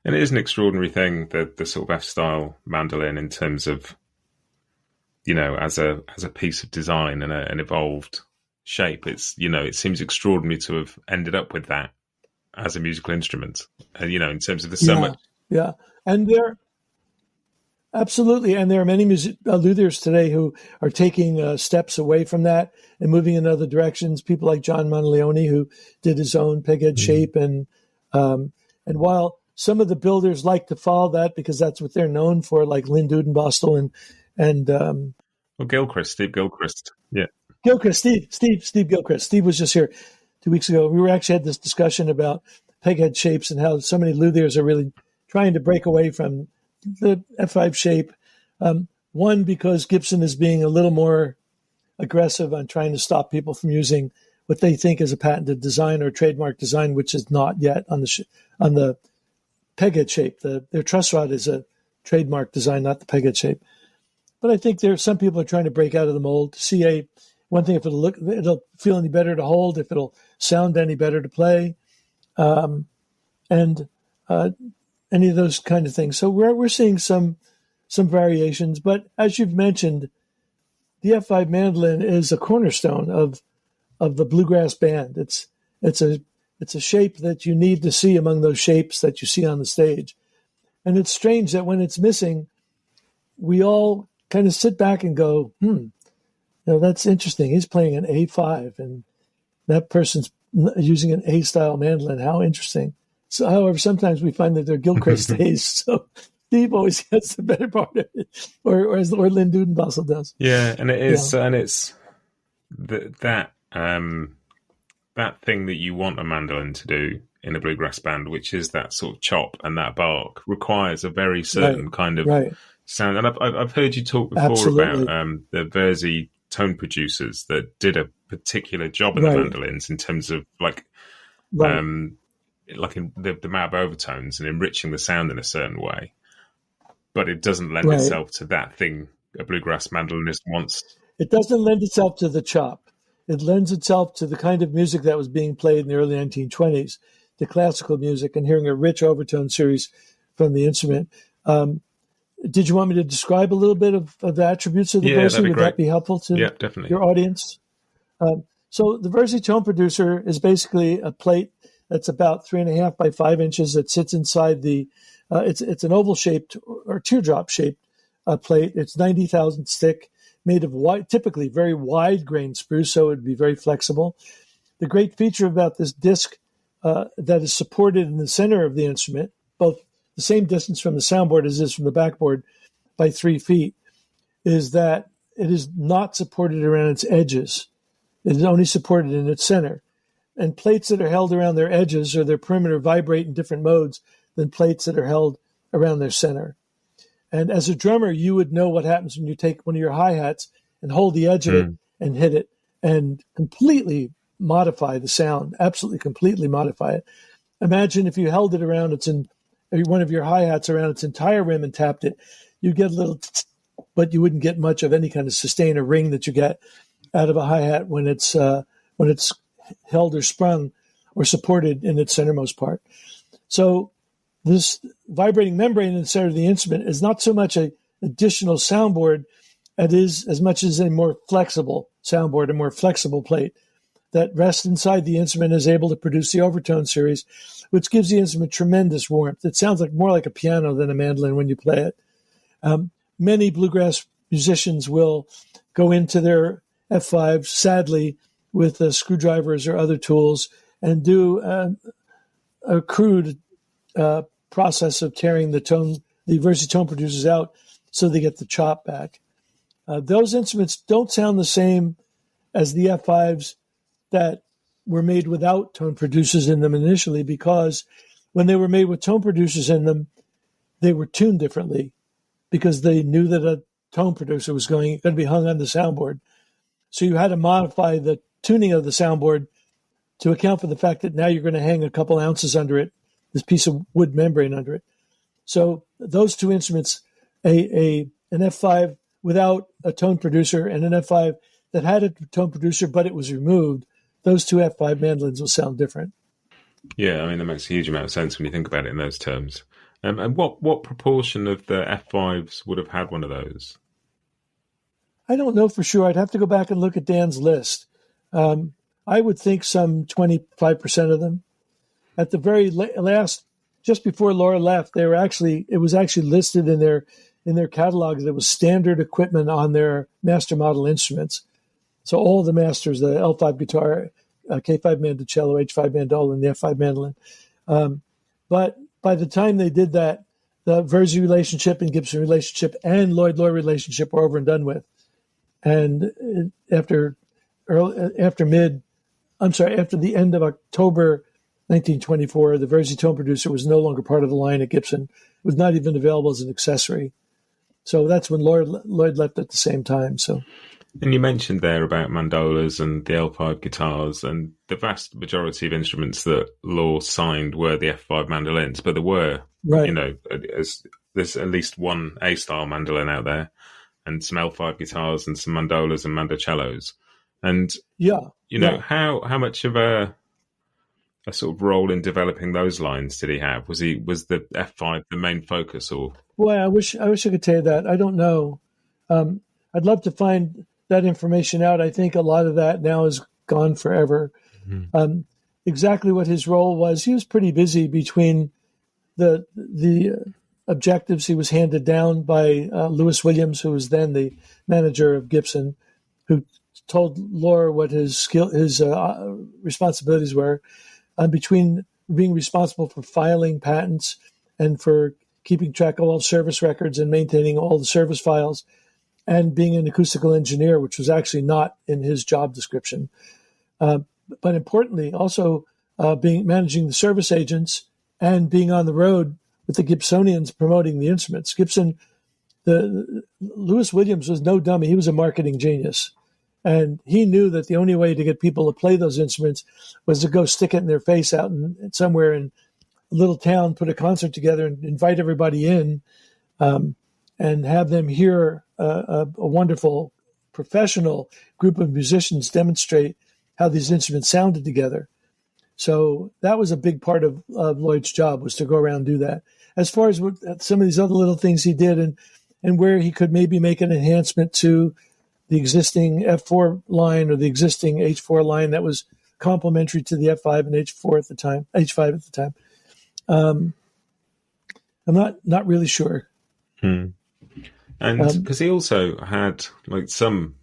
And it is an extraordinary thing, the sort of F-style mandolin, in terms of, as a piece of design and an evolved shape. It's, it seems extraordinary to have ended up with that as a musical instrument. And, in terms of the so much. Yeah. And absolutely. And there are many luthiers today who are taking steps away from that and moving in other directions. People like John Mandolin, who did his own peghead shape. And while some of the builders like to follow that because that's what they're known for, like Lynn Dudenbostel and Steve Gilchrist. Yeah. Steve Gilchrist. Steve was just here 2 weeks ago. We actually had this discussion about peghead shapes and how so many luthiers are really trying to break away from the F5 shape. One, because Gibson is being a little more aggressive on trying to stop people from using what they think is a patented design or trademark design, which is not yet on the peghead shape. Their truss rod is a trademark design, not the peghead shape. But I think some people are trying to break out of the mold to see one thing, if it'll feel any better to hold, if it'll sound any better to play, and any of those kind of things. So we're seeing some variations, but as you've mentioned, the F5 mandolin is a cornerstone of the bluegrass band. It's a shape that you need to see among those shapes that you see on the stage. And it's strange that when it's missing, we all kind of sit back and go, that's interesting. He's playing an A5 and that person's using an A-style mandolin. How interesting. So, however, sometimes we find that they're Gilchrist A's. So Steve always gets the better part of it, or Lynn Dudenbostel does. Yeah, and it's that thing that you want a mandolin to do in a bluegrass band, which is that sort of chop and that bark, requires a very certain kind of sound. And I've heard you talk before about the Verzi tone producers that did a particular job in the mandolins in terms of like in the Mab overtones and enriching the sound in a certain way. But it doesn't lend itself to that thing a bluegrass mandolinist wants. It doesn't lend itself to the chop. It lends itself to the kind of music that was being played in the early 1920s, the classical music, and hearing a rich overtone series from the instrument. Did you want me to describe a little bit of the attributes of the Verzi? Would that be helpful to your audience? So the Verzi tone producer is basically a plate that's about 3.5 by 5 inches that sits inside the. It's an oval-shaped or teardrop-shaped plate. It's 90 thousandths thick, made of typically very wide-grained spruce, so it would be very flexible. The great feature about this disc that is supported in the center of the instrument, both the same distance from the soundboard as is from the backboard by 3 feet, is that it is not supported around its edges. It is only supported in its center. And plates that are held around their edges or their perimeter vibrate in different modes than plates that are held around their center. And as a drummer, you would know what happens when you take one of your hi-hats and hold the edge of it and hit it and completely modify the sound, absolutely completely modify it. Imagine if you held it around one of your hi-hats around its entire rim and tapped it, you'd get a little, but you wouldn't get much of any kind of sustain or ring that you get out of a hi-hat when it's held or sprung or supported in its centermost part. So this vibrating membrane in the center of the instrument is not so much an additional soundboard it is as much as a more flexible soundboard, a more flexible plate that rests inside the instrument, is able to produce the overtone series, which gives the instrument tremendous warmth. It sounds like more like a piano than a mandolin when you play it. Many bluegrass musicians will go into their F5, sadly, with screwdrivers or other tools and do a crude process of tearing the versatone producers out so they get the chop back. Those instruments don't sound the same as the F5s that were made without tone producers in them initially, because when they were made with tone producers in them, they were tuned differently because they knew that a tone producer was going to be hung on the soundboard. So you had to modify the tuning of the soundboard to account for the fact that now you're going to hang a couple ounces under it, this piece of wood membrane under it. So those two instruments, an F5 without a tone producer and an F5 that had a tone producer but it was removed, those two F5 mandolins will sound different. Yeah, I mean, that makes a huge amount of sense when you think about it in those terms. And what proportion of the F5s would have had one of those? I don't know for sure. I'd have to go back and look at Dan's list. I would think some 25% of them. At the very last, just before Laura left, it was actually listed in their catalog that it was standard equipment on their master model instruments. So all the masters, the L5 guitar, K5 mandocello, H5 mandolin, the F5 mandolin. But by the time they did that, the Verzi relationship and Gibson relationship and Lloyd Loar relationship were over and done with. And after the end of October 1924, the Verzi tone producer was no longer part of the line at Gibson. It was not even available as an accessory. So that's when Lloyd left at the same time. So. And you mentioned there about mandolas and the L5 guitars, and the vast majority of instruments that Loar signed were the F5 mandolins, but there were, right, there's at least one A-style mandolin out there, and some L5 guitars and some mandolas and mandocellos. And, how much of a sort of role in developing those lines did he have? Was the F5 the main focus, or? Boy, I wish I could tell you that. I don't know. I'd love to find that information out. I think a lot of that now is gone forever. Mm-hmm. Exactly what his role was, he was pretty busy between the objectives he was handed down by Lewis Williams, who was then the manager of Gibson, who told Loar what his responsibilities were, between being responsible for filing patents and for keeping track of all service records and maintaining all the service files, and being an acoustical engineer, which was actually not in his job description. But importantly, also managing the service agents and being on the road with the Gibsonians promoting the instruments. Lewis Williams was no dummy. He was a marketing genius. And he knew that the only way to get people to play those instruments was to go stick it in their face out somewhere in a little town, put a concert together and invite everybody in, and have them hear a wonderful professional group of musicians demonstrate how these instruments sounded together. So that was a big part of Lloyd's job, was to go around and do that. As far as some of these other little things he did and where he could maybe make an enhancement to the existing F4 line or the existing H4 line that was complementary to the F5 and H5 at the time. I'm not really sure. And because he also had some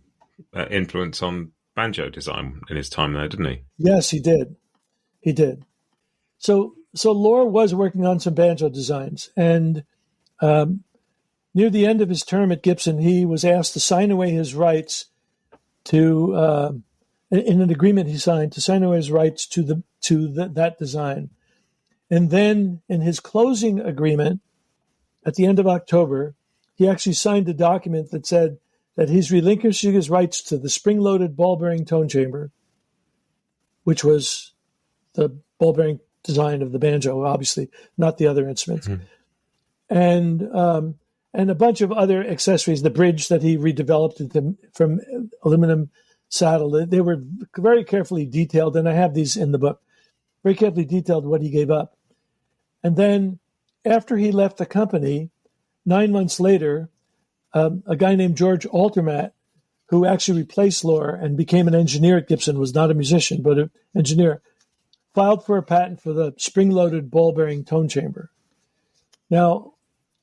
influence on banjo design in his time there, didn't he? Yes, he did. He did. So Loar was working on some banjo designs, and near the end of his term at Gibson, he was asked to sign away his rights to, in an agreement he signed, to sign away his rights to that design. And then in his closing agreement at the end of October, he actually signed a document that said that he's relinquishing his rights to the spring-loaded ball-bearing tone chamber, which was the ball-bearing design of the banjo, obviously, not the other instruments. Mm-hmm. And a bunch of other accessories, the bridge that he redeveloped from aluminum saddle. They were very carefully detailed, and I have these in the book, very carefully detailed what he gave up. And then after he left the company, 9 months later, a guy named George Altermat, who actually replaced Loar and became an engineer at Gibson, was not a musician, but an engineer, filed for a patent for the spring-loaded ball-bearing tone chamber. Now,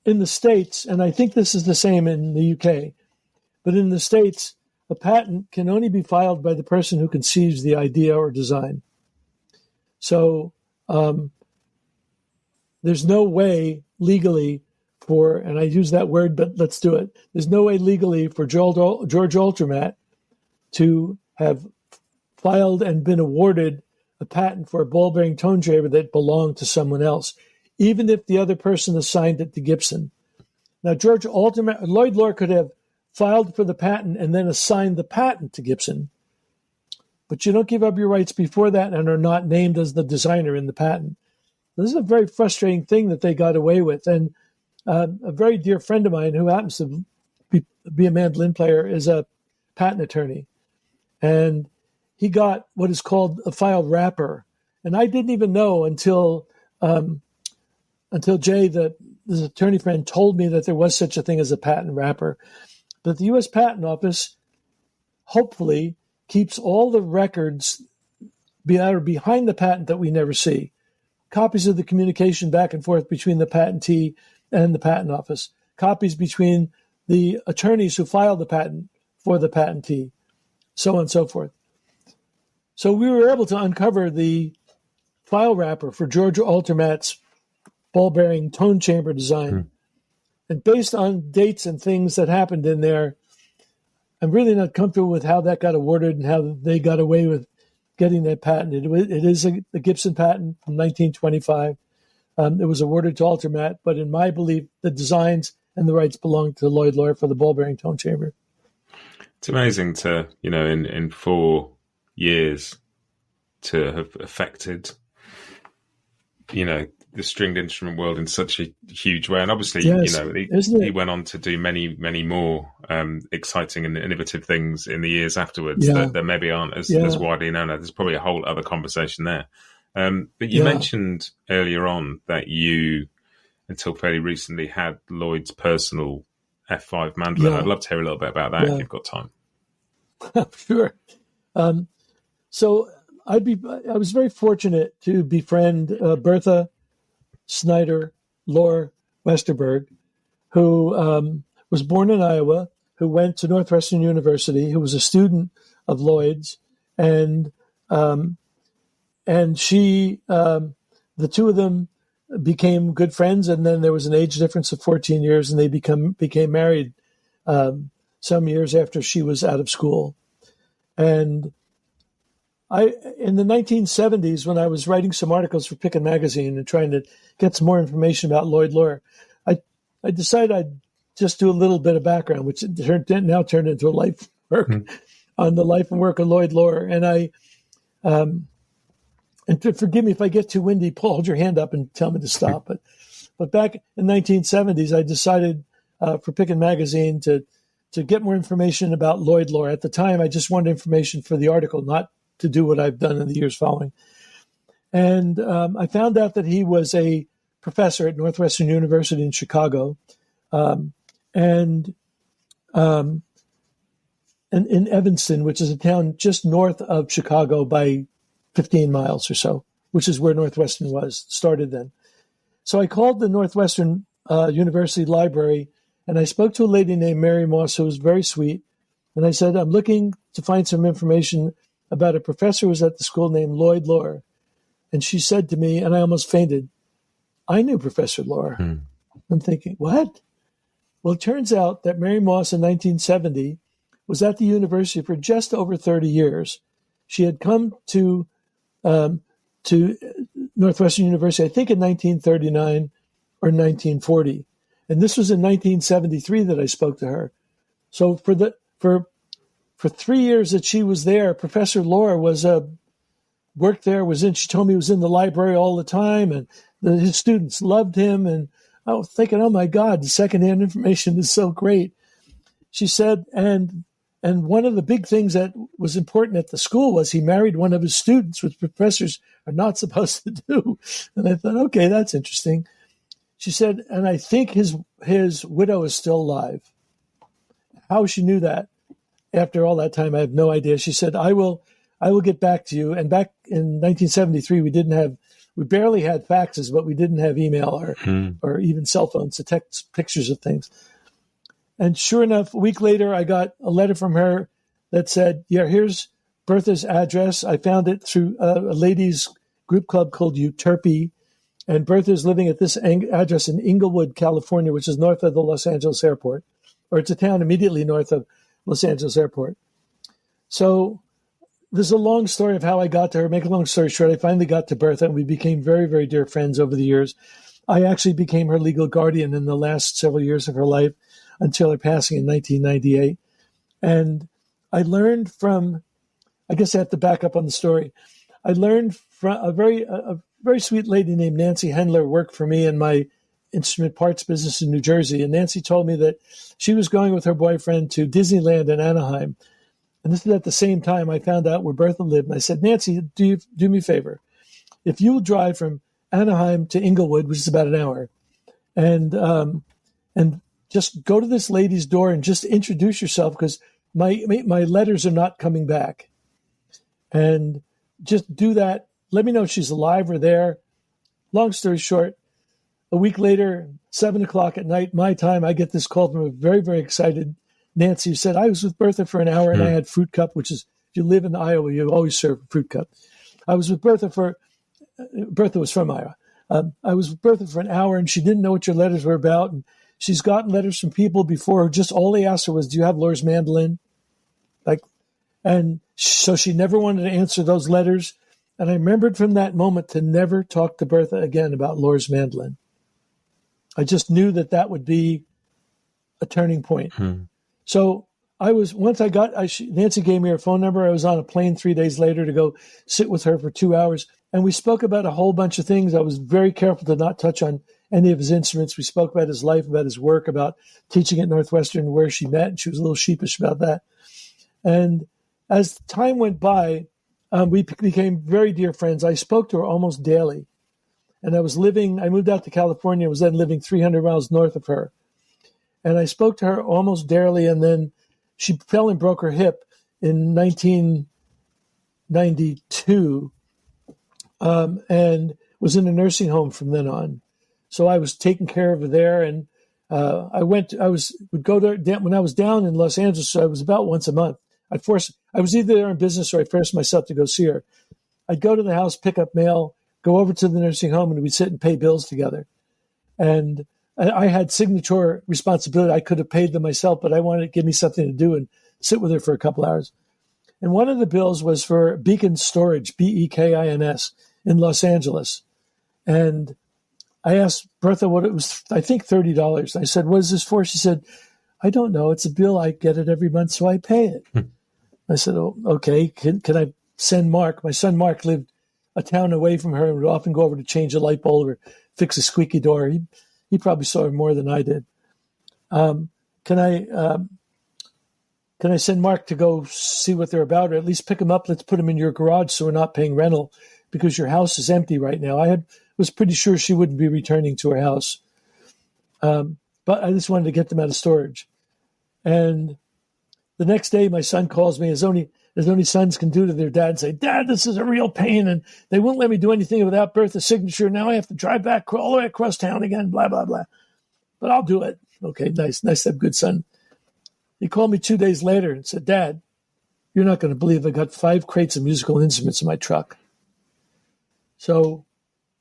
in the States, and I think this is the same in the UK, but in the States, a patent can only be filed by the person who conceives the idea or design. So there's no way legally for, and I use that word, but let's do it. There's no way legally for George Altermat to have filed and been awarded a patent for a ball-bearing tone chamber that belonged to someone else, even if the other person assigned it to Gibson. Now, Lloyd Loar could have filed for the patent and then assigned the patent to Gibson, but you don't give up your rights before that and are not named as the designer in the patent. This is a very frustrating thing that they got away with. And a very dear friend of mine who happens to be a mandolin player is a patent attorney. And he got what is called a file wrapper. And I didn't even know until Jay, this attorney friend, told me that there was such a thing as a patent wrapper. But the U.S. Patent Office hopefully keeps all the records that are behind the patent that we never see. Copies of the communication back and forth between the patentee and the patent office, copies between the attorneys who filed the patent for the patentee, so on and so forth. So we were able to uncover the file wrapper for George Altermat's ball-bearing tone chamber design. And based on dates and things that happened in there, I'm really not comfortable with how that got awarded and how they got away with getting that patent. It is a Gibson patent from 1925. It was awarded to Altermat, but in my belief, the designs and the rights belong to Lloyd Loar for the ball-bearing tone chamber. It's amazing to, in 4 years to have affected, the stringed instrument world in such a huge way. And obviously, yes, he went on to do many, many more exciting and innovative things in the years afterwards that maybe aren't as widely known. There's probably a whole other conversation there. But you mentioned earlier on that you, until fairly recently, had Lloyd's personal F5 mandolin. I'd love to hear a little bit about that if you've got time. Sure. So I was very fortunate to befriend Bertha Snyder Loar Westerberg, who was born in Iowa, who went to Northwestern University, who was a student of Lloyd's, and she, the two of them became good friends, and then there was an age difference of 14 years, and they became married some years after she was out of school. And in the 1970s, when I was writing some articles for Pick Magazine and trying to get some more information about Lloyd Loar, I decided I'd just do a little bit of background, which now turned into a life work on the life and work of Lloyd Loar. And forgive me if I get too windy, Paul, hold your hand up and tell me to stop. But back in the 1970s, I decided for Pick Magazine to get more information about Lloyd Loar. At the time, I just wanted information for the article, not to do what I've done in the years following. And I found out that he was a professor at Northwestern University in Chicago, and in Evanston, which is a town just north of Chicago by 15 miles or so, which is where Northwestern started then. So I called the Northwestern University Library, and I spoke to a lady named Mary Moss, who was very sweet. And I said, I'm looking to find some information about a professor who was at the school named Lloyd Loar. And she said to me, and I almost fainted, I knew Professor Loar. I'm thinking, what? Well, it turns out that Mary Moss in 1970 was at the university for just over 30 years. She had come to Northwestern University, I think in 1939 or 1940. And this was in 1973 that I spoke to her. So for 3 years that she was there, Professor Loar worked there, she told me he was in the library all the time, and his students loved him. And I was thinking, oh my God, the secondhand information is so great. She said, and one of the big things that was important at the school was he married one of his students, which professors are not supposed to do. And I thought, okay, that's interesting. She said, and I think his widow is still alive. How she knew that after all that time, I have no idea. She said, I will get back to you. And back in 1973, we barely had faxes, but we didn't have email or even cell phones to text pictures of things. And sure enough, a week later, I got a letter from her that said, yeah, here's Bertha's address. I found it through a ladies group club called Euterpe. And Bertha's living at this address in Inglewood, California, which is north of the Los Angeles airport, or it's a town immediately north of Los Angeles airport. So there's a long story of how I got to her. Make a long story short, I finally got to Bertha, and we became very, very dear friends over the years. I actually became her legal guardian in the last several years of her life until her passing in 1998. And I learned from, I guess I have to back up on the story. I learned from a very sweet lady named Nancy Hendler worked for me in my instrument parts business in New Jersey. And Nancy told me that she was going with her boyfriend to Disneyland in Anaheim. And this is at the same time I found out where Bertha lived. And I said, Nancy, do me a favor. If you'll drive from Anaheim to Inglewood, which is about an hour, and just go to this lady's door and just introduce yourself, because my letters are not coming back. And just do that. Let me know if she's alive or there. Long story short, a week later, 7:00 at night, my time, I get this call from a very, very excited Nancy, who said, I was with Bertha for an hour and I had fruit cup, which is, if you live in Iowa, you always serve fruit cup. I was with Bertha Bertha was from Iowa. I was with Bertha for an hour and she didn't know what your letters were about. And she's gotten letters from people before. Just all they asked her was, do you have Loar's mandolin? And so she never wanted to answer those letters. And I remembered from that moment to never talk to Bertha again about Loar's mandolin. I just knew that would be a turning point. So Nancy gave me her phone number. I was on a plane 3 days later to go sit with her for 2 hours. And we spoke about a whole bunch of things. I was very careful to not touch on any of his instruments. We spoke about his life, about his work, about teaching at Northwestern, where she met. And she was a little sheepish about that. And as time went by, we became very dear friends. I spoke to her almost daily. And I moved out to California, was then living 300 miles north of her. And I spoke to her almost daily. And then she fell and broke her hip in 1992 and was in a nursing home from then on. So I was taking care of her there. And would go to, when I was down in Los Angeles, so I was about once a month. I was either there in business or I forced myself to go see her. I'd go to the house, pick up mail, go over to the nursing home, and we'd sit and pay bills together. And I had signature responsibility. I could have paid them myself, but I wanted to give me something to do and sit with her for a couple hours. And one of the bills was for Beacon Storage, Bekins, in Los Angeles. And I asked Bertha what it was, I think $30. I said, what is this for? She said, I don't know. It's a bill. I get it every month, so I pay it. I said, oh, okay. Can I send Mark? My son Mark lived a town away from her and would often go over to change a light bulb or fix a squeaky door. He probably saw her more than I did. Can I send Mark to go see what they're about, or at least pick him up? Let's put him in your garage so we're not paying rental because your house is empty right now. I was pretty sure she wouldn't be returning to her house. But I just wanted to get them out of storage. And the next day, my son calls me, as only sons can do to their dad, and say, Dad, this is a real pain, and they won't let me do anything without Bertha's signature. Now I have to drive back all the way across town again, blah, blah, blah. But I'll do it. Okay, nice to have a good son. He called me 2 days later and said, Dad, you're not going to believe I got 5 crates of musical instruments in my truck. So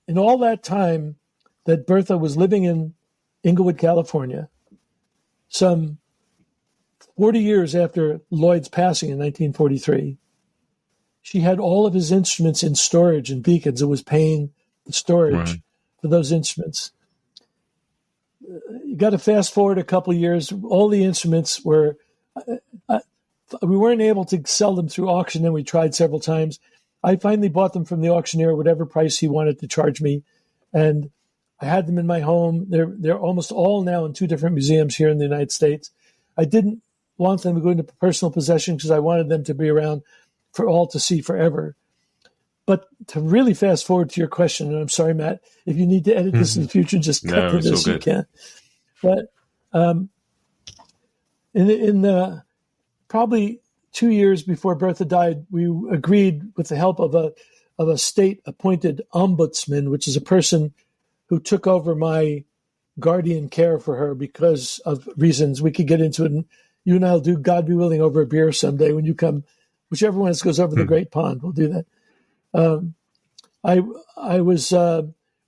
in all that time that Bertha was living in Inglewood, California, some 40 years after Lloyd's passing in 1943, she had all of his instruments in storage in Beacons and was paying the storage for those instruments. You got to fast forward a couple of years. All the instruments were, we weren't able to sell them through auction, and we tried several times. I finally bought them from the auctioneer, whatever price he wanted to charge me, and I had them in my home. They're almost all now in 2 different museums here in the United States. I didn't want them to go into personal possession because I wanted them to be around for all to see forever. But to really fast forward to your question, and I'm sorry, Matt, if you need to edit this in the future, just cut to this, you can. But in the probably 2 years before Bertha died, we agreed with the help of a state-appointed ombudsman, which is a person who took over my guardian care for her because of reasons we could get into it. And you and I'll do, God be willing, over a beer someday when you come. Whichever one goes over the Great Pond, we'll do that. I was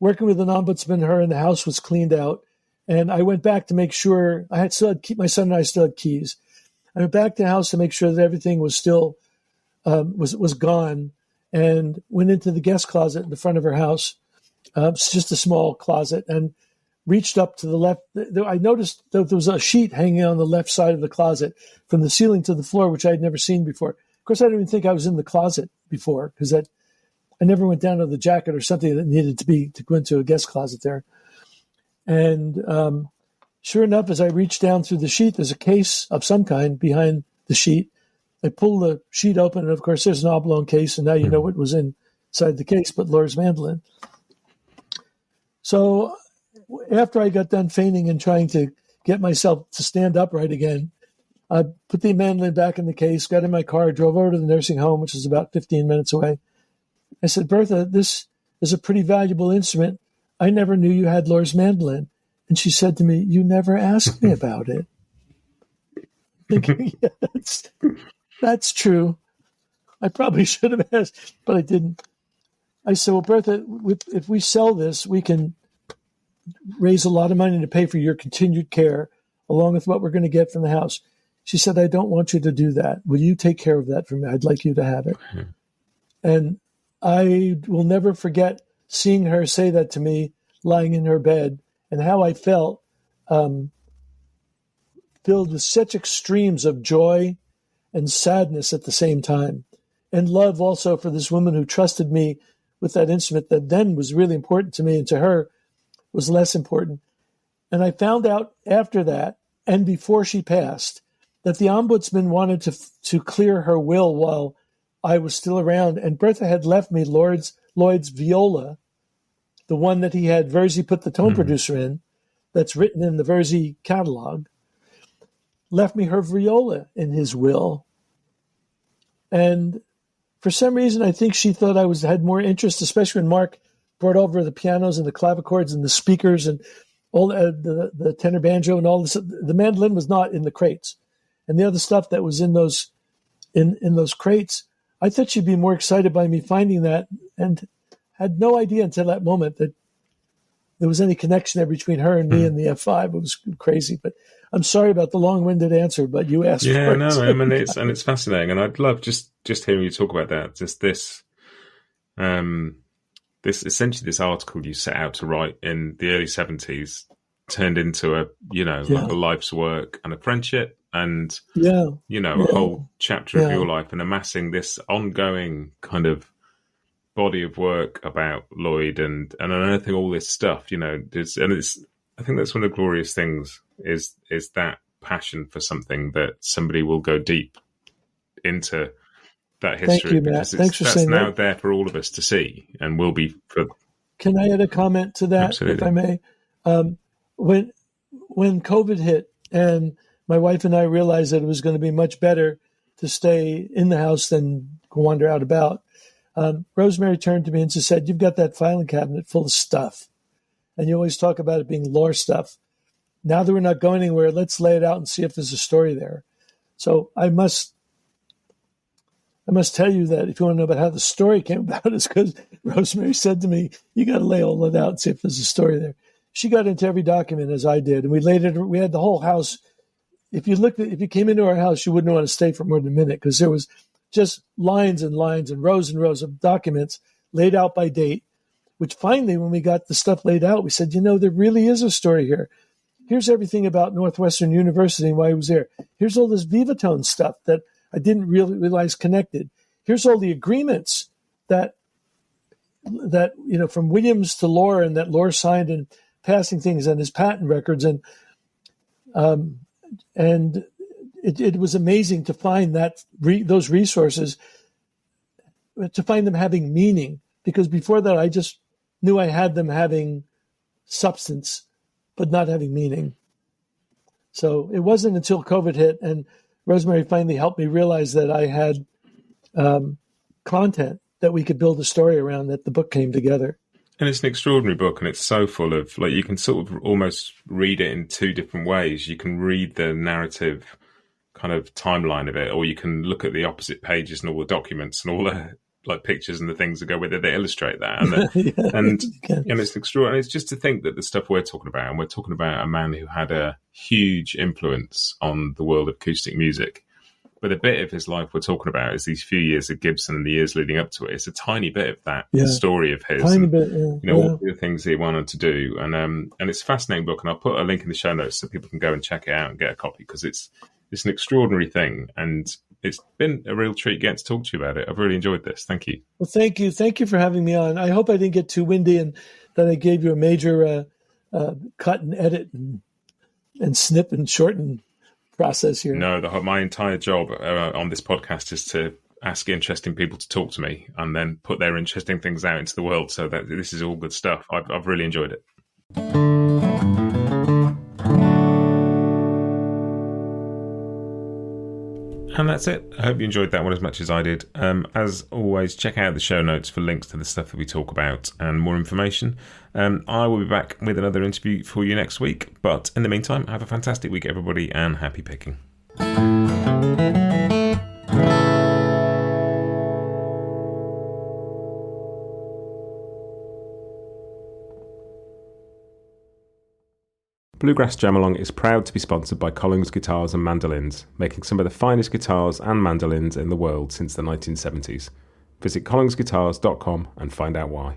working with an ombudsman, her, and the house was cleaned out. And I went back to make sure my son and I still had keys. I went back to the house to make sure that everything was still was gone, and went into the guest closet in the front of her house. It's just a small closet, and reached up to the left. I noticed that there was a sheet hanging on the left side of the closet from the ceiling to the floor, which I had never seen before. Of course, I didn't even think I was in the closet before because I never went down to the jacket or something that needed to go into a guest closet there. And sure enough, as I reached down through the sheet, there's a case of some kind behind the sheet. I pull the sheet open, and of course, there's an oblong case, and now you know what was inside the case, but Loar's mandolin. So after I got done feigning and trying to get myself to stand upright again, I put the mandolin back in the case, got in my car, drove over to the nursing home, which is about 15 minutes away. I said, Bertha, this is a pretty valuable instrument. I never knew you had Loar's mandolin. And she said to me, you never asked me about it. Thinking, yeah, that's true. I probably should have asked, but I didn't. I said, well, Bertha, if we sell this, we can raise a lot of money to pay for your continued care, along with what we're going to get from the house. She said, I don't want you to do that. Will you take care of that for me? I'd like you to have it. Mm-hmm. And I will never forget seeing her say that to me, lying in her bed, and how I felt, filled with such extremes of joy and sadness at the same time, and love also for this woman who trusted me with that instrument that then was really important to me and to her was less important. And I found out after that, and before she passed, that the ombudsman wanted to clear her will while I was still around. And Bertha had left me Lloyd's viola, the one that he had Verzi put the tone producer in, that's written in the Verzi catalog, left me her viola in his will. And for some reason, I think she thought I had more interest, especially when Mark brought over the pianos and the clavichords and the speakers and all the tenor banjo and all this. The mandolin was not in the crates, and the other stuff that was in those crates. I thought she'd be more excited by me finding that, and had no idea until that moment that there was any connection there between her and me and the F5. It was crazy, but I'm sorry about the long-winded answer, but you asked for it. Yeah, no, I mean, it's fascinating, and I'd love just hearing you talk about that. Just this essentially this article you set out to write in the early 70s turned into like a life's work and a friendship, and a whole chapter of your life, and amassing this ongoing kind of body of work about Lloyd and unearthing all this stuff. I think that's one of the glorious things is that passion for something that somebody will go deep into that history. Thank you, Matt. Thanks for saying now that. there for all of us to see, and will be for. Can I add a comment to that, Absolutely. if I may? When COVID hit, and my wife and I realized that it was going to be much better to stay in the house than wander out about, Rosemary turned to me and said, "You've got that filing cabinet full of stuff, and you always talk about it being Loar stuff. Now that we're not going anywhere, let's lay it out and see if there's a story there." So I must tell you that if you want to know about how the story came about, it's because Rosemary said to me, "You got to lay all that out and see if there's a story there." She got into every document as I did, and we laid it. We had the whole house. If you came into our house, you wouldn't want to stay for more than a minute because there was just lines and lines and rows of documents laid out by date. Which finally, when we got the stuff laid out, we said, there really is a story here. Here's everything about Northwestern University and why he was there. Here's all this Vivatone stuff that I didn't really realize connected. Here's all the agreements that from Williams to Loar, and that Loar signed, and passing things on his patent records, and it was amazing to find those resources, to find them having meaning, because before that I just knew I had them having substance but not having meaning. So it wasn't until COVID hit and Rosemary finally helped me realize that I had content that we could build a story around, that the book came together. And it's an extraordinary book, and it's so full of, like, you can sort of almost read it in two different ways. You can read the narrative kind of timeline of it, or you can look at the opposite pages and all the documents and all the like pictures and the things that go with it that illustrate that. And and it's extraordinary. It's just to think that the stuff we're talking about, and we're talking about a man who had a huge influence on the world of acoustic music. But a bit of his life we're talking about is these few years of Gibson and the years leading up to it. It's a tiny bit of that story of his. Tiny and, bit, all the things he wanted to do. And it's a fascinating book. And I'll put a link in the show notes so people can go and check it out and get a copy, because it's an extraordinary thing. And it's been a real treat getting to talk to you about it. I've really enjoyed this. Thank you. Well, thank you. Thank you for having me on. I hope I didn't get too windy and that I gave you a major cut and edit and snip and shorten process here. No, my entire job on this podcast is to ask interesting people to talk to me and then put their interesting things out into the world. So that this is all good stuff. I've really enjoyed it. And that's it. I hope you enjoyed that one as much as I did. As always, check out the show notes for links to the stuff that we talk about and more information. I will be back with another interview for you next week. But in the meantime, have a fantastic week, everybody, and happy picking. Bluegrass Jam-Along is proud to be sponsored by Collings Guitars and Mandolins, making some of the finest guitars and mandolins in the world since the 1970s. Visit collingsguitars.com and find out why.